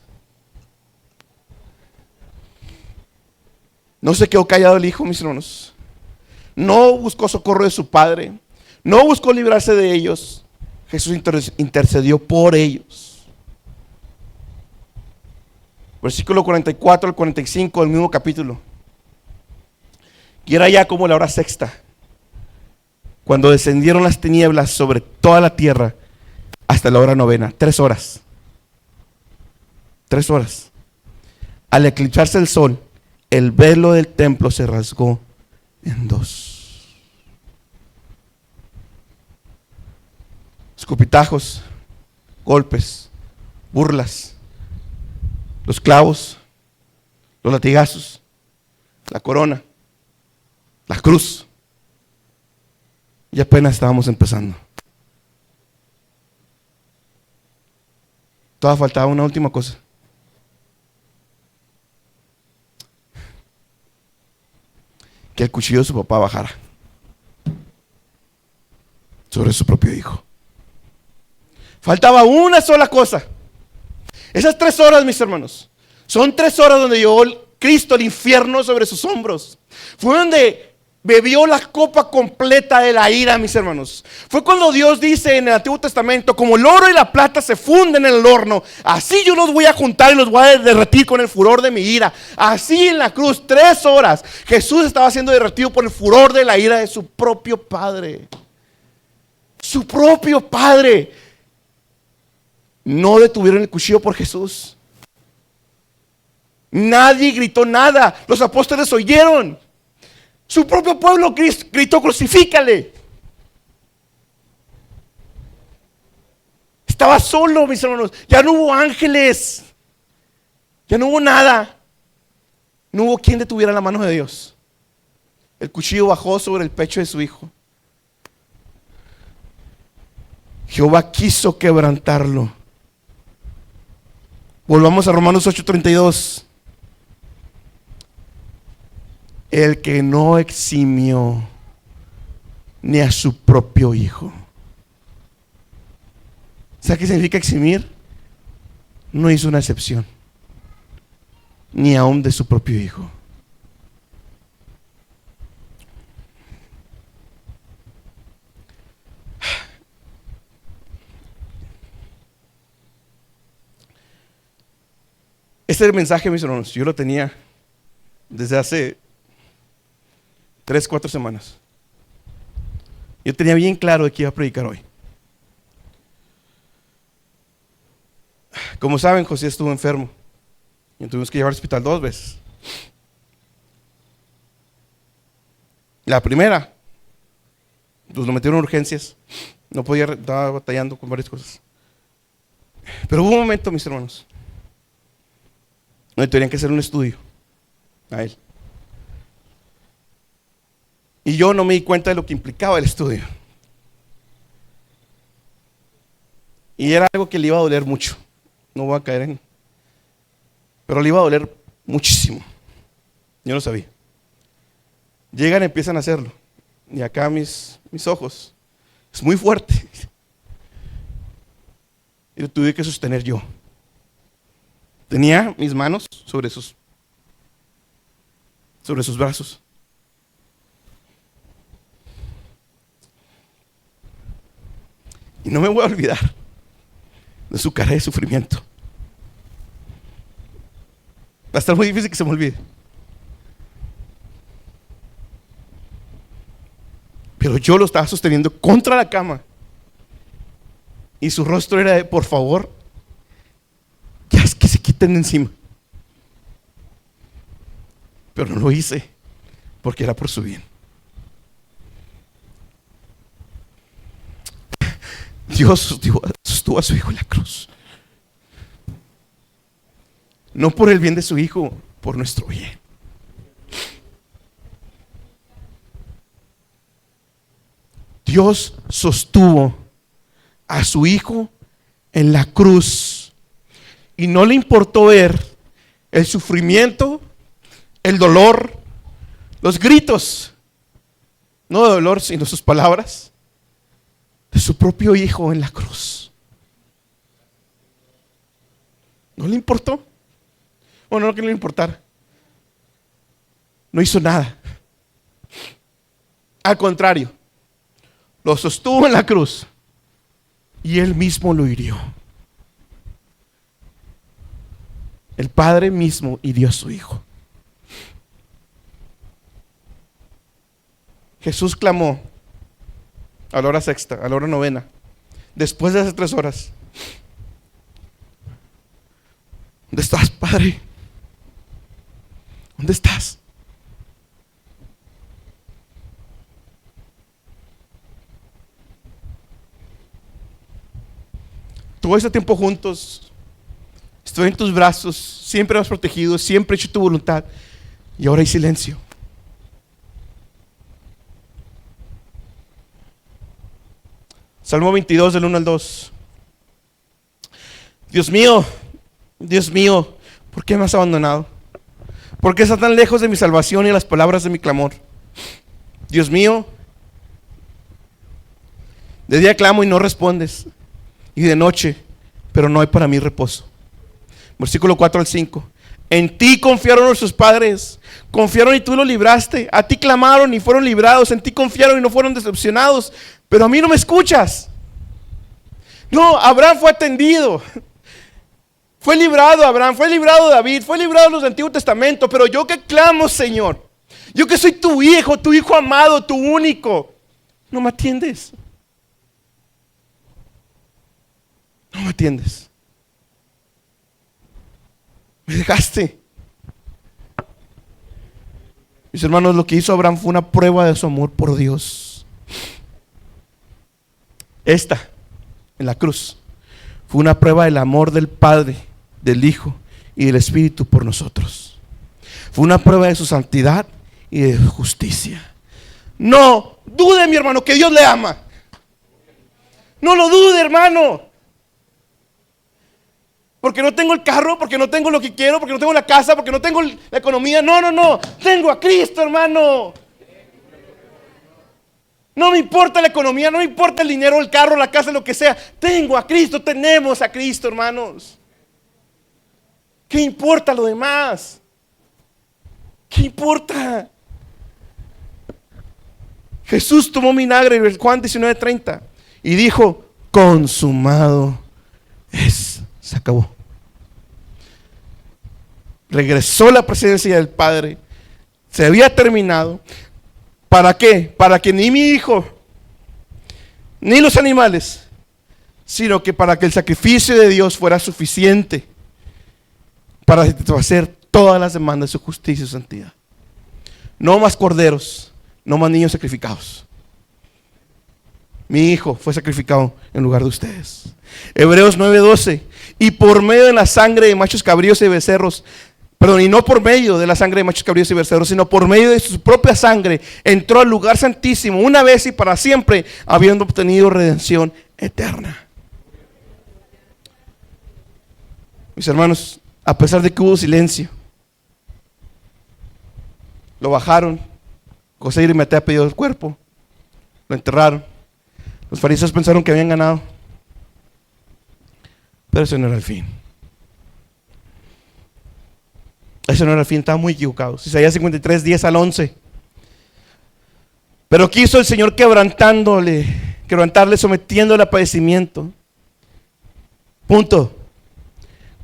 No se quedó callado el hijo, mis hermanos. No buscó socorro de su padre. No buscó librarse de ellos. Jesús intercedió por ellos. Versículo 44 al 45 del mismo capítulo. Y era ya como la hora sexta, cuando descendieron las tinieblas sobre toda la tierra hasta la hora novena. 3 horas. 3 horas. Al eclipsarse el sol, el velo del templo se rasgó en 2. Escupitajos, golpes, burlas, los clavos, los latigazos, la corona, la cruz. Y apenas estábamos empezando. Todavía faltaba una última cosa. Que el cuchillo de su papá bajara sobre su propio hijo. Faltaba una sola cosa. Esas 3 horas, mis hermanos, son 3 horas donde llevó Cristo el infierno sobre sus hombros. Fue donde bebió la copa completa de la ira, mis hermanos. Fue cuando Dios dice en el Antiguo Testamento, como el oro y la plata se funden en el horno, así yo los voy a juntar y los voy a derretir con el furor de mi ira. Así en la cruz, 3 horas, Jesús estaba siendo derretido por el furor de la ira de su propio Padre. Su propio Padre. No detuvieron el cuchillo por Jesús. Nadie gritó nada. Los apóstoles oyeron. Su propio pueblo gritó, crucifícale. Estaba solo, mis hermanos. Ya no hubo ángeles. Ya no hubo nada. No hubo quien detuviera la mano de Dios. El cuchillo bajó sobre el pecho de su hijo. Jehová quiso quebrantarlo. Volvamos a Romanos 8:32. El que no eximió ni a su propio hijo. ¿Sabe qué significa eximir? No hizo una excepción, ni aún de su propio hijo. Este mensaje, mis hermanos, yo lo tenía desde hace 3, 4 semanas. Yo tenía bien claro de qué iba a predicar hoy. Como saben, José estuvo enfermo y tuvimos que llevar al hospital 2 veces. La primera, pues lo metieron en urgencias. No podía, estaba batallando con varias cosas. Pero hubo un momento, mis hermanos, donde tenían que hacer un estudio a él. Y yo no me di cuenta de lo que implicaba el estudio. Y era algo que le iba a doler mucho. No voy a caer en... Pero le iba a doler muchísimo. Yo no sabía. Llegan y empiezan a hacerlo. Y acá mis ojos. Es muy fuerte. Y lo tuve que sostener yo. Tenía mis manos sobre sus brazos. Y no me voy a olvidar de su cara de sufrimiento. Va a estar muy difícil que se me olvide. Pero yo lo estaba sosteniendo contra la cama. Y su rostro era de, por favor, ya es que se quiten de encima. Pero no lo hice, porque era por su bien. Dios sostuvo a su hijo en la cruz. No por el bien de su hijo, por nuestro bien. Dios sostuvo a su hijo en la cruz y no le importó ver el sufrimiento, el dolor, los gritos, no de dolor sino sus palabras, de su propio hijo en la cruz. No le importó. Bueno, no que no le importara. No hizo nada. Al contrario, lo sostuvo en la cruz y él mismo lo hirió. El Padre mismo hirió a su hijo. Jesús clamó a la hora sexta, a la hora novena, después de esas 3 horas: ¿dónde estás, Padre? ¿Dónde estás? Todo ese tiempo juntos, estoy en tus brazos, siempre me has protegido, siempre he hecho tu voluntad, y ahora hay silencio. Salmo 22 del 1 al 2. Dios mío, ¿por qué me has abandonado? ¿Por qué estás tan lejos de mi salvación y las palabras de mi clamor? Dios mío, de día clamo y no respondes, y de noche, pero no hay para mí reposo. Versículo 4 al 5. En ti confiaron nuestros padres, confiaron y tú los libraste. A ti clamaron y fueron librados, en ti confiaron y no fueron decepcionados. Pero a mí no me escuchas. No, Abraham fue atendido. Fue librado Abraham, fue librado David, fue librado los del Antiguo Testamento. Pero yo que clamo, Señor, yo que soy tu hijo amado, tu único, no me atiendes. No me atiendes. Me dejaste. Mis hermanos, lo que hizo Abraham fue una prueba de su amor por Dios. Esta, en la cruz, fue una prueba del amor del Padre, del Hijo y del Espíritu por nosotros. Fue una prueba de su santidad y de su justicia. No dude, mi hermano, que Dios le ama. No lo dude, hermano. Porque no tengo el carro, porque no tengo lo que quiero, porque no tengo la casa, porque no tengo la economía. No. Tengo a Cristo, hermano. No me importa la economía, no me importa el dinero, el carro, la casa, lo que sea. Tengo a Cristo, tenemos a Cristo, hermanos. ¿Qué importa lo demás? ¿Qué importa? Jesús tomó vinagre, Juan 19:30, y dijo: consumado es. Se acabó. regresó a la presencia del Padre. Se había terminado. ¿Para qué? Para que ni mi hijo, ni los animales, sino que para que el sacrificio de Dios fuera suficiente para satisfacer todas las demandas de su justicia y su santidad. No más corderos, no más niños sacrificados. Mi hijo fue sacrificado en lugar de ustedes. Hebreos 9:12. Y por medio de la sangre de machos cabríos y becerros, y no por medio de la sangre de machos cabríos y becerros, sino por medio de su propia sangre, entró al lugar santísimo una vez y para siempre, habiendo obtenido redención eterna. Mis hermanos, a pesar de que hubo silencio, lo bajaron. José y Arimatea pidió el cuerpo, lo enterraron. Los fariseos pensaron que habían ganado, pero ese no era el fin. Ese no era el fin, estaban muy equivocados. Isaías 53, 10 al 11. Pero quiso el Señor quebrantarle, sometiéndole a padecimiento. Punto.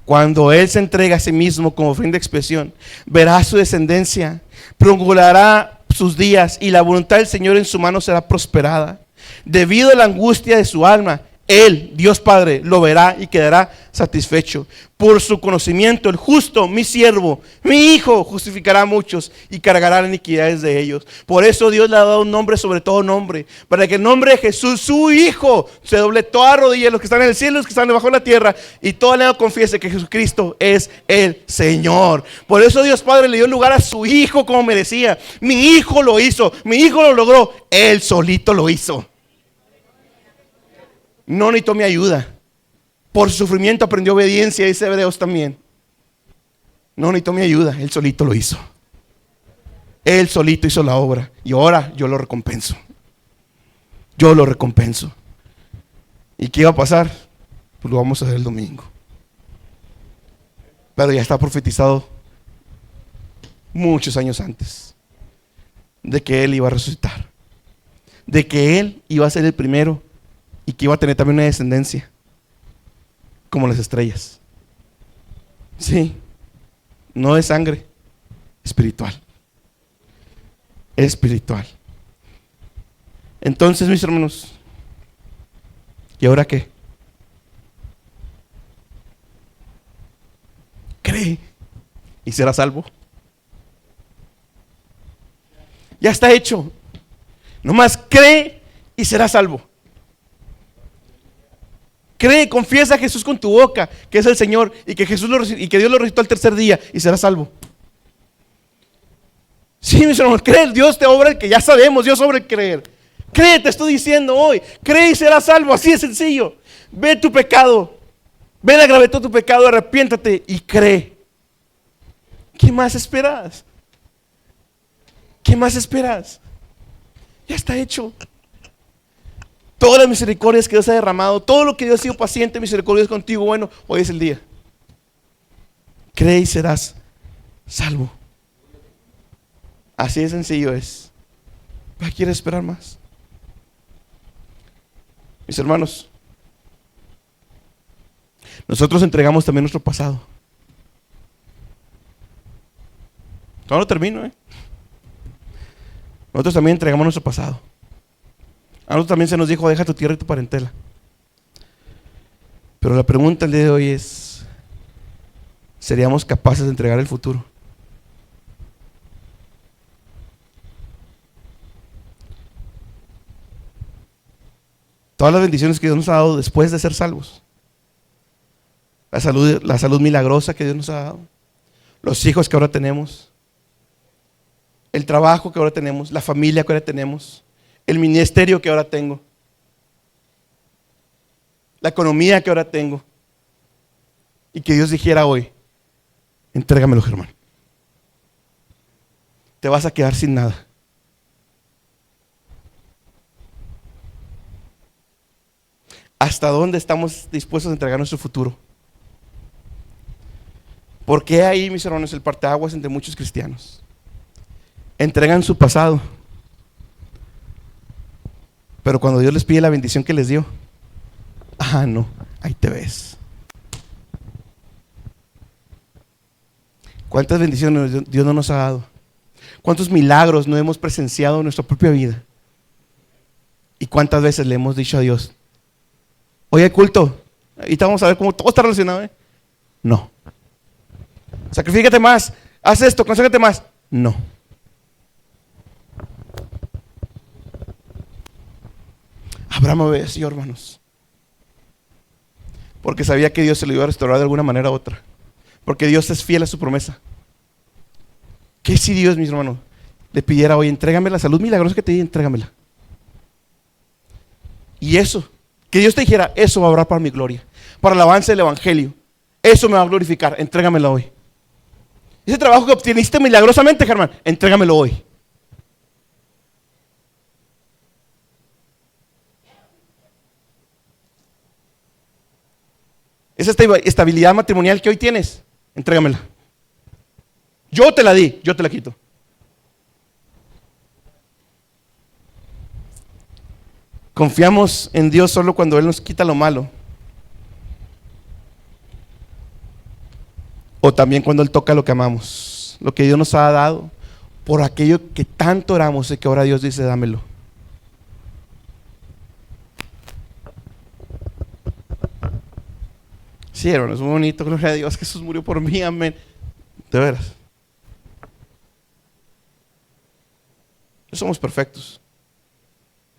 Cuando Él se entrega a sí mismo como ofrenda de expiación, verá su descendencia, prolongará sus días y la voluntad del Señor en su mano será prosperada. Debido a la angustia de su alma, Él, Dios Padre, lo verá y quedará satisfecho. Por su conocimiento, el justo, mi siervo, mi hijo, justificará a muchos y cargará las iniquidades de ellos. Por eso Dios le ha dado un nombre sobre todo nombre, para que el nombre de Jesús, su hijo, se doble toda rodilla, los que están en el cielo, los que están debajo de la tierra, y toda lengua confiese que Jesucristo es el Señor. Por eso Dios Padre le dio lugar a su hijo como merecía. Mi hijo lo hizo, mi hijo lo logró, Él solito lo hizo. No necesitó mi ayuda. Por su sufrimiento aprendió obediencia, dice Hebreos también. No necesitó mi ayuda, Él solito lo hizo. Él solito hizo la obra. Y ahora yo lo recompenso. Yo lo recompenso. ¿Y qué iba a pasar? Pues lo vamos a ver el domingo. Pero ya está profetizado muchos años antes de que Él iba a resucitar. De que Él iba a ser el primero y que iba a tener también una descendencia como las estrellas. Sí, no de sangre, espiritual. Espiritual. Entonces, mis hermanos, ¿y ahora qué? Cree y serás salvo. Ya está hecho. Nomás cree y serás salvo. Cree, confiesa a Jesús con tu boca que es el Señor y que Dios lo resucitó al tercer día y serás salvo. Sí, mis hermanos, cree, Dios te obra el que ya sabemos, Dios obra el creer. Cree, te estoy diciendo hoy, cree y serás salvo, así de sencillo. Ve tu pecado, ve la gravedad de tu pecado, arrepiéntate y cree. ¿Qué más esperas? ¿Qué más esperas? Ya está hecho. Todas las misericordias que Dios ha derramado, todo lo que Dios ha sido paciente, misericordioso contigo, bueno, hoy es el día. Cree y serás salvo. Así de sencillo es. ¿Para qué quieres esperar más? Mis hermanos, nosotros entregamos también nuestro pasado. Todavía no termino, Nosotros también entregamos nuestro pasado. A nosotros también se nos dijo, deja tu tierra y tu parentela. Pero la pregunta el día de hoy es, ¿seríamos capaces de entregar el futuro? Todas las bendiciones que Dios nos ha dado después de ser salvos. La salud milagrosa que Dios nos ha dado. Los hijos que ahora tenemos. El trabajo que ahora tenemos. La familia que ahora tenemos. El ministerio que ahora tengo. La economía que ahora tengo. Y que Dios dijera hoy, entrégamelo, Germán. Te vas a quedar sin nada. ¿Hasta dónde estamos dispuestos a entregar nuestro futuro? Porque ahí, mis hermanos, el parteaguas entre muchos cristianos. Entregan su pasado. Pero cuando Dios les pide la bendición que les dio, no, ahí te ves. ¿Cuántas bendiciones Dios no nos ha dado? ¿Cuántos milagros no hemos presenciado en nuestra propia vida? ¿Y cuántas veces le hemos dicho a Dios, oye, culto, ahorita vamos a ver cómo todo está relacionado? No. Sacrifícate más, haz esto, conságrate más. No. Abraham obedeció, hermanos, porque sabía que Dios se lo iba a restaurar de alguna manera u otra, porque Dios es fiel a su promesa. ¿Qué si Dios, mis hermanos, le pidiera, oye, entrégame la salud milagrosa que te di, entrégamela? Y eso, que Dios te dijera, eso va a obrar para mi gloria, para el avance del evangelio, eso me va a glorificar, entrégamela hoy. Ese trabajo que obteniste milagrosamente, Germán, entrégamelo hoy. Esa estabilidad matrimonial que hoy tienes, entrégamela. Yo te la di, yo te la quito. Confiamos en Dios solo cuando Él nos quita lo malo. O también cuando Él toca lo que amamos, lo que Dios nos ha dado, por aquello que tanto oramos y que ahora Dios dice, dámelo. Sí, hermano, es muy bonito, gloria a Dios, Jesús murió por mí, amén. De veras. No somos perfectos.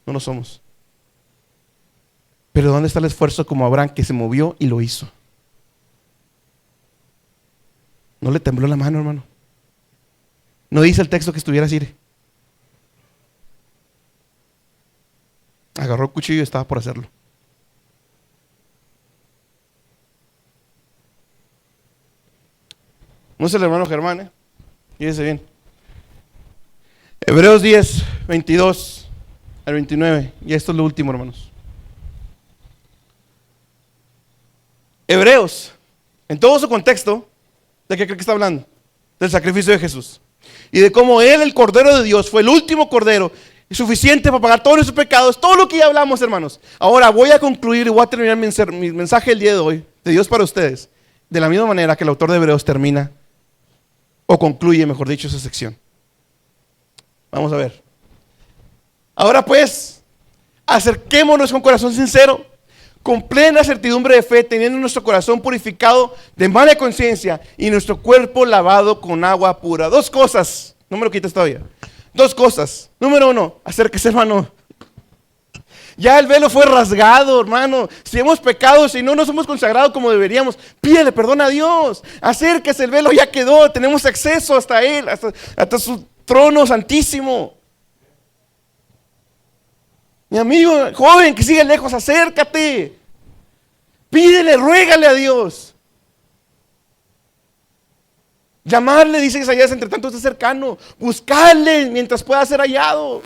No lo somos. Pero ¿dónde está el esfuerzo como Abraham que se movió y lo hizo? No le tembló la mano, hermano. No dice el texto que estuviera así. Agarró el cuchillo y estaba por hacerlo. No es el hermano Germán, fíjese bien. Hebreos 10, 22 al 29. Y esto es lo último, hermanos. Hebreos, en todo su contexto, ¿de qué cree que está hablando? Del sacrificio de Jesús. Y de cómo Él, el Cordero de Dios, fue el último Cordero, suficiente para pagar todos nuestros pecados, todo lo que ya hablamos, hermanos. Ahora voy a concluir y voy a terminar mi mensaje el día de hoy, de Dios para ustedes, de la misma manera que el autor de Hebreos termina, o concluye, mejor dicho, esa sección. Vamos a ver. Ahora pues, acerquémonos con corazón sincero, con plena certidumbre de fe, teniendo nuestro corazón purificado de mala conciencia y nuestro cuerpo lavado con agua pura. Dos cosas, no me lo quites todavía. Dos cosas. Número uno, acérquese, hermano. Ya el velo fue rasgado, hermano. Si hemos pecado, si no nos hemos consagrado como deberíamos, pídele perdón a Dios. Acérquese, el velo ya quedó. Tenemos acceso hasta Él, hasta su trono santísimo. Mi amigo joven que sigue lejos, acércate. Pídele, ruégale a Dios. Llamarle, dice Isaías, entre tanto está cercano. Buscarle mientras pueda ser hallado.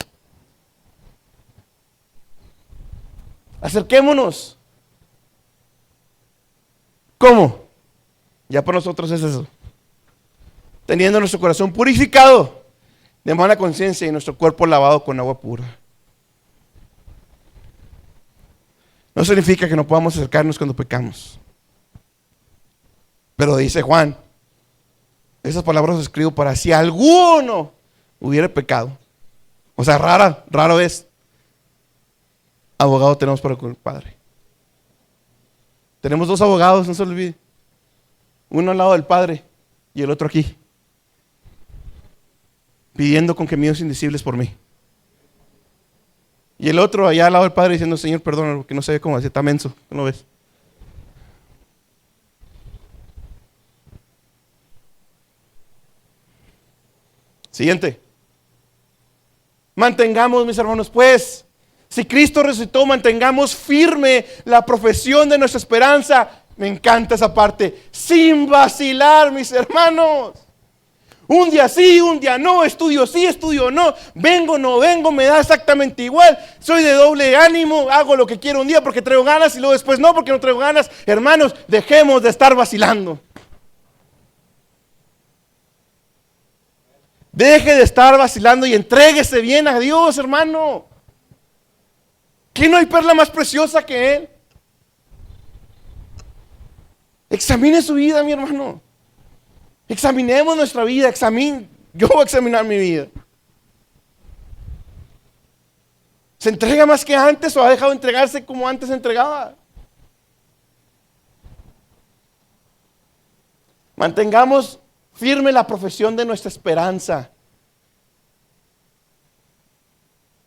Acerquémonos. ¿Cómo? Ya para nosotros es eso. Teniendo nuestro corazón purificado de mala conciencia y nuestro cuerpo lavado con agua pura. No significa que no podamos acercarnos cuando pecamos. Pero dice Juan, esas palabras las escribo para si alguno hubiera pecado. O sea, raro es. Abogado tenemos para el Padre. Tenemos dos abogados, no se olvide. Uno al lado del Padre y el otro aquí. Pidiendo con gemidos indecibles por mí. Y el otro allá al lado del Padre diciendo, Señor, perdónalo, porque no sé cómo decir, está menso, ¿no lo ves? Siguiente. Mantengamos, mis hermanos, pues, si Cristo resucitó, mantengamos firme la profesión de nuestra esperanza. Me encanta esa parte. Sin vacilar, mis hermanos. Un día sí, un día no, estudio sí, estudio no, vengo, no vengo, me da exactamente igual, soy de doble ánimo, hago lo que quiero un día porque traigo ganas y luego después no porque no traigo ganas. Hermanos, dejemos de estar vacilando. Deje de estar vacilando y entréguese bien a Dios, hermano. ¿Que no hay perla más preciosa que Él? Examine su vida, mi hermano. Examinemos nuestra vida, yo voy a examinar mi vida. ¿Se entrega más que antes o ha dejado de entregarse como antes se entregaba? Mantengamos firme la profesión de nuestra esperanza.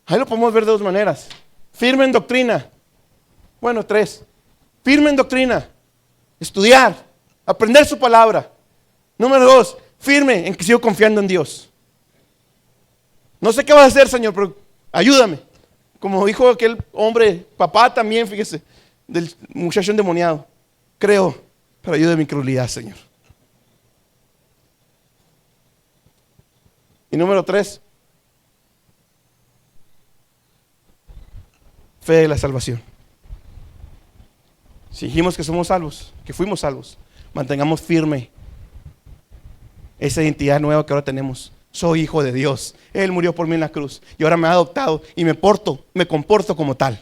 Ahí lo podemos ver de dos maneras. Firme en doctrina. Bueno, tres. Firme en doctrina. Estudiar. Aprender su palabra. Número dos. Firme en que sigo confiando en Dios. No sé qué vas a hacer, Señor, pero ayúdame. Como dijo aquel hombre, papá también, fíjese, del muchacho endemoniado. Creo, pero ayuda mi credulidad, Señor. Y número tres. Fe de la salvación. Si dijimos que somos salvos, que fuimos salvos, mantengamos firme esa identidad nueva que ahora tenemos. Soy hijo de Dios. Él murió por mí en la cruz y ahora me ha adoptado y me comporto como tal.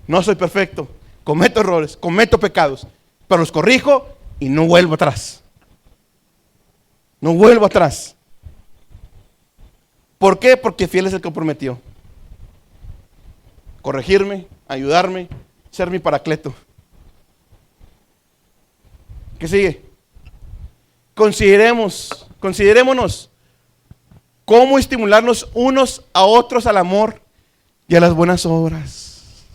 No soy perfecto, cometo errores, cometo pecados, pero los corrijo y no vuelvo atrás. No vuelvo atrás. ¿Por qué? Porque fiel es el que prometió corregirme, ayudarme, ser mi paracleto. ¿Qué sigue? Considerémonos cómo estimularnos unos a otros al amor y a las buenas obras.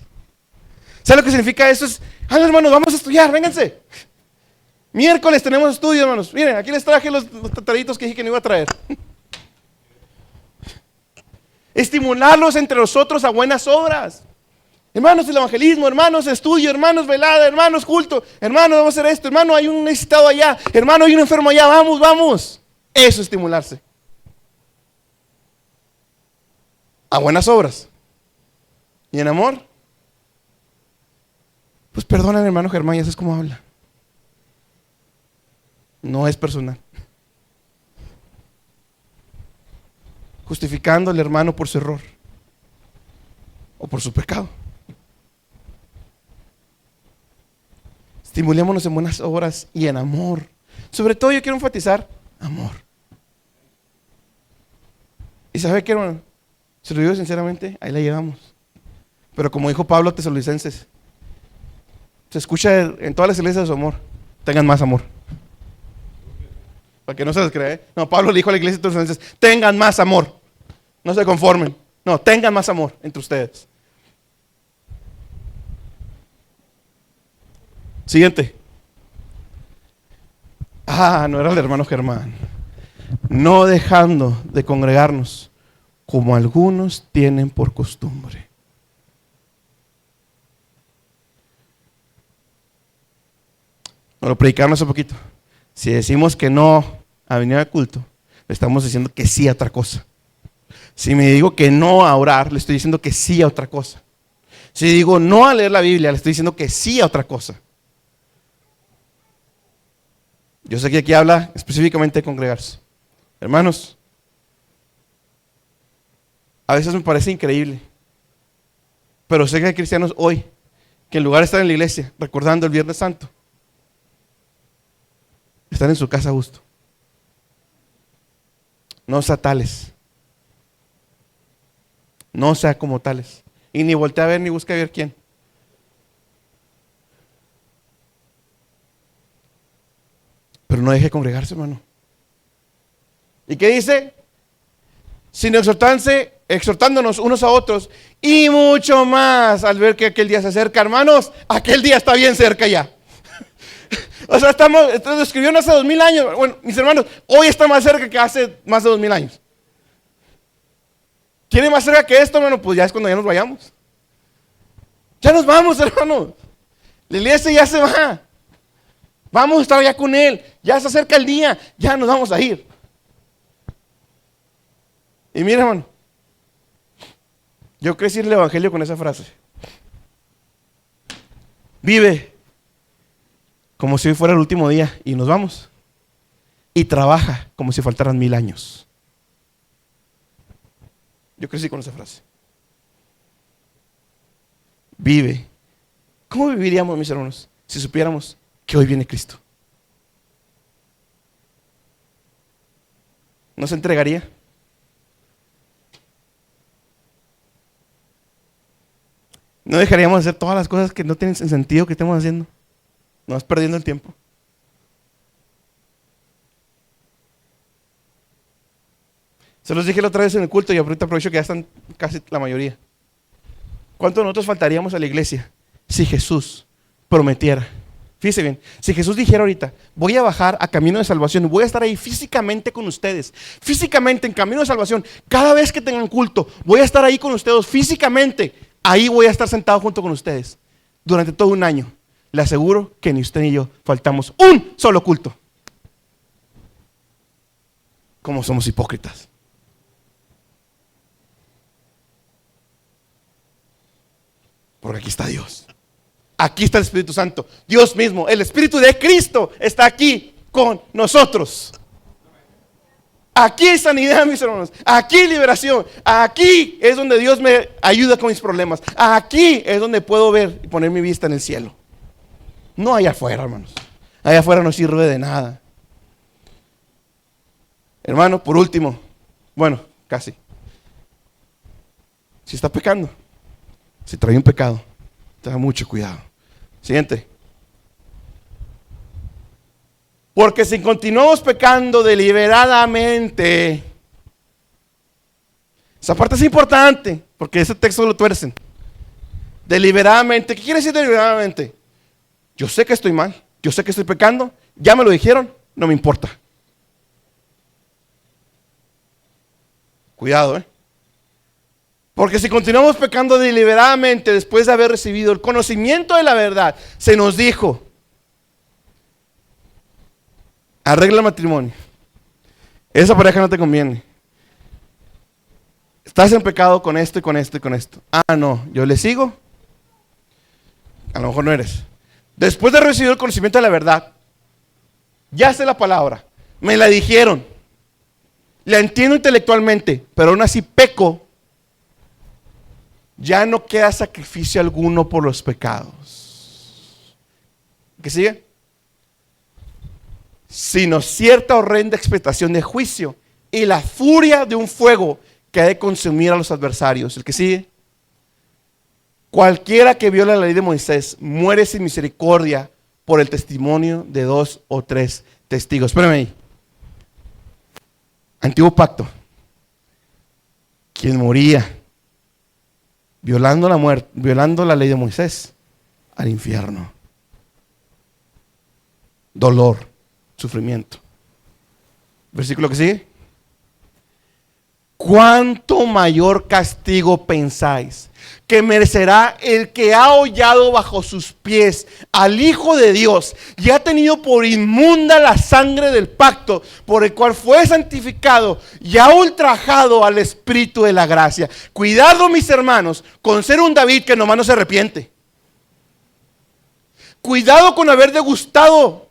¿Sabe lo que significa eso? Hermanos, vamos a estudiar, vénganse. Miércoles tenemos estudio, hermanos. Miren, aquí les traje los trataditos que dije que no iba a traer. Estimularlos entre nosotros a buenas obras. Hermanos, el evangelismo, hermanos, estudio, hermanos, velada, hermanos, culto, hermanos, vamos a hacer esto, hermano, hay un necesitado allá, hermano, hay un enfermo allá, vamos. Eso es estimularse. A buenas obras. ¿Y en amor? Pues perdonen, hermano Germán, ya sabes cómo habla. No es personal. Justificando al hermano por su error o por su pecado. Estimulémonos en buenas obras y en amor. Sobre todo yo quiero enfatizar amor. ¿Y sabe qué, hermano? Se lo digo sinceramente, ahí la llevamos. Pero como dijo Pablo a Tesalonicenses, se escucha en todas las iglesias de su amor. Tengan más amor. Para que no se les crea, ¿eh? No, Pablo le dijo a la iglesia de Tesalonicenses, tengan más amor. No se conformen. No, tengan más amor entre ustedes. Siguiente. No era el hermano Germán. No dejando de congregarnos, como algunos tienen por costumbre. Nos lo predicaron hace poquito. Si decimos que no a venir al culto, le estamos diciendo que sí a otra cosa. Si me digo que no a orar, le estoy diciendo que sí a otra cosa. Si digo no a leer la Biblia, le estoy diciendo que sí a otra cosa. Yo sé que aquí habla específicamente de congregarse. Hermanos, a veces me parece increíble, pero sé que hay cristianos hoy que en lugar de estar en la iglesia recordando el Viernes Santo, están en su casa a gusto. No sea tales. No sea como tales. Y ni voltea a ver ni busca a ver quién. Pero no deje de congregarse, hermano. ¿Y qué dice? Sino exhortándonos unos a otros, y mucho más al ver que aquel día se acerca. Hermanos, aquel día está bien cerca ya. O sea, lo escribieron hace 2000 años. Bueno, mis hermanos, hoy está más cerca que hace más de 2000 años. ¿Quiere más cerca que esto, hermano? Pues ya es cuando ya nos vayamos. Ya nos vamos, hermanos. La iglesia ya se va. Vamos a estar ya con Él. Ya se acerca el día. Ya nos vamos a ir. Y mira, hermano, yo crecí en el evangelio con esa frase. Vive como si hoy fuera el último día y nos vamos. Y trabaja como si faltaran 1000 años. Yo crecí con esa frase. Vive. ¿Cómo viviríamos, mis hermanos, si supiéramos que hoy viene Cristo? ¿No se entregaría? ¿No dejaríamos de hacer todas las cosas que no tienen sentido que estemos haciendo? No, es perdiendo el tiempo. Se los dije la otra vez en el culto y ahorita aprovecho que ya están casi la mayoría. ¿Cuánto nosotros faltaríamos a la iglesia si Jesús prometiera? Fíjense bien, si Jesús dijera ahorita, voy a bajar a camino de salvación, voy a estar ahí físicamente con ustedes, físicamente en camino de salvación, cada vez que tengan culto, voy a estar ahí con ustedes físicamente, ahí voy a estar sentado junto con ustedes durante todo un año. Le aseguro que ni usted ni yo faltamos un solo culto. ¿Cómo somos hipócritas? Porque aquí está Dios. Aquí está el Espíritu Santo. Dios mismo, el Espíritu de Cristo está aquí con nosotros. Aquí hay sanidad, mis hermanos. Aquí hay liberación. Aquí es donde Dios me ayuda con mis problemas. Aquí es donde puedo ver y poner mi vista en el cielo. No allá afuera, hermanos. Allá afuera no sirve de nada. Hermano, por último, bueno, casi. Si está pecando, si trae un pecado, tenga mucho cuidado. Siguiente. Porque si continuamos pecando deliberadamente, esa parte es importante, porque ese texto lo tuercen. Deliberadamente, ¿qué quiere decir deliberadamente? Yo sé que estoy mal, yo sé que estoy pecando, ya me lo dijeron, no me importa. Cuidado, Porque si continuamos pecando deliberadamente después de haber recibido el conocimiento de la verdad, se nos dijo, arregla el matrimonio, esa pareja no te conviene, estás en pecado con esto y con esto y con esto. Ah, no, yo le sigo, a lo mejor no eres. Después de recibir el conocimiento de la verdad, ya sé la palabra, me la dijeron, la entiendo intelectualmente, pero aún así peco. Ya no queda sacrificio alguno por los pecados. ¿Qué sigue? Sino cierta horrenda expectación de juicio y la furia de un fuego que ha de consumir a los adversarios. El que sigue. Cualquiera que viola la ley de Moisés muere sin misericordia por el testimonio de 2 o 3 testigos. Espérame ahí. Antiguo pacto. Quien moría violando la ley de Moisés, al infierno. Dolor, sufrimiento. Versículo que sigue. ¿Cuánto mayor castigo pensáis que merecerá el que ha hollado bajo sus pies al Hijo de Dios y ha tenido por inmunda la sangre del pacto por el cual fue santificado y ha ultrajado al Espíritu de la gracia? Cuidado, mis hermanos, con ser un David que nomás no se arrepiente. Cuidado con haber degustado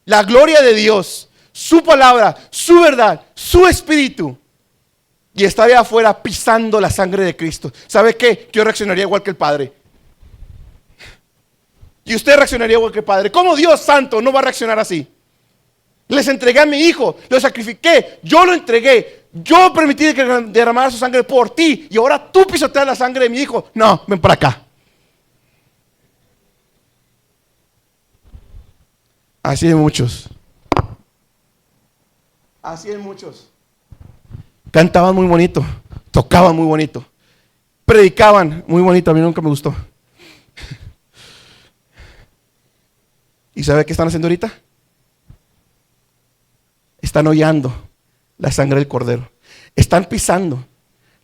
la gloria de Dios, su palabra, su verdad, su Espíritu, y estar allá afuera pisando la sangre de Cristo. ¿Sabe qué? Yo reaccionaría igual que el Padre. Y usted reaccionaría igual que el Padre. ¿Cómo Dios santo no va a reaccionar así? Les entregué a mi hijo, lo sacrifiqué, yo lo entregué, yo permití que derramara su sangre por ti, y ahora tú pisoteas la sangre de mi hijo. No, ven para acá. Así hay muchos. Así hay muchos. Cantaban muy bonito, tocaban muy bonito, predicaban muy bonito, a mí nunca me gustó. ¿Y sabe qué están haciendo ahorita? Están hollando la sangre del Cordero. Están pisando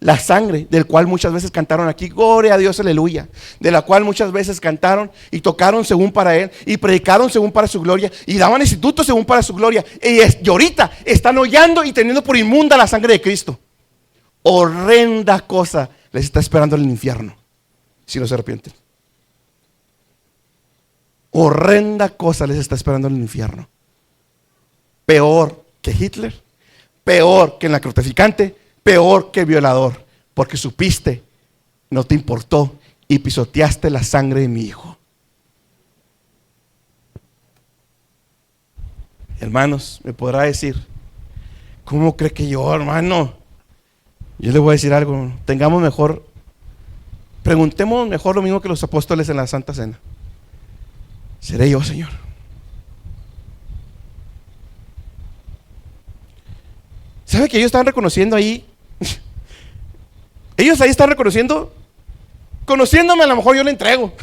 la sangre del cual muchas veces cantaron aquí, gloria a Dios, aleluya. De la cual muchas veces cantaron y tocaron según para Él y predicaron según para su gloria y daban institutos según para su gloria. Y ahorita están hollando y teniendo por inmunda la sangre de Cristo. Horrenda cosa les está esperando en el infierno si no se arrepienten. Horrenda cosa les está esperando en el infierno. Peor que Hitler, peor que el narcotraficante, peor que el violador, porque supiste, no te importó y pisoteaste la sangre de mi hijo. Hermanos, me podrá decir, ¿Cómo cree que yo, hermano? Yo le voy a decir algo. Preguntemos mejor lo mismo que los apóstoles en la Santa Cena. ¿Seré yo, Señor? ¿Sabe que ellos estaban reconociendo ahí? Ellos ahí están reconociendo, conociéndome, a lo mejor yo le entrego.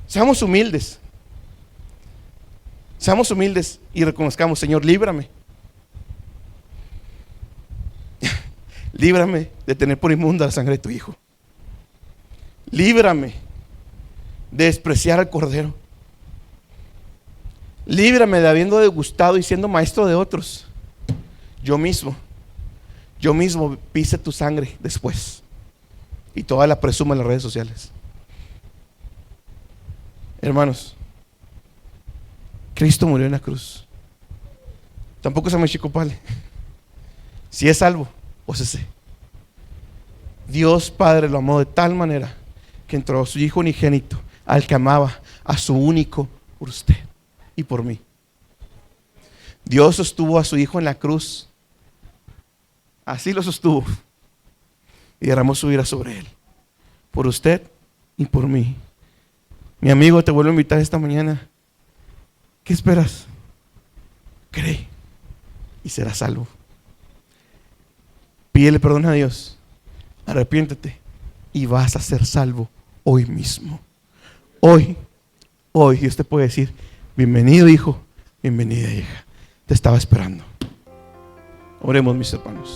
Seamos humildes. Seamos humildes y reconozcamos: Señor, líbrame. Líbrame de tener por inmunda la sangre de tu Hijo. Líbrame de despreciar al Cordero. Líbrame de habiendo degustado y siendo maestro de otros. Yo mismo pise tu sangre después y toda la presuma en las redes sociales. Hermanos, Cristo murió en la cruz. Tampoco se me chicopale. Si es salvo, pues ese. Dios Padre lo amó de tal manera que entregó a su Hijo unigénito, al que amaba, a su único, por usted y por mí. Dios sostuvo a su Hijo en la cruz. Así lo sostuvo. Y derramó su ira sobre él. Por usted y por mí. Mi amigo, te vuelvo a invitar esta mañana. ¿Qué esperas? Cree y serás salvo. Pídele perdón a Dios. Arrepiéntete y vas a ser salvo hoy mismo. Hoy Dios te puede decir: bienvenido, hijo, bienvenida, hija. Te estaba esperando. Oremos, mis hermanos.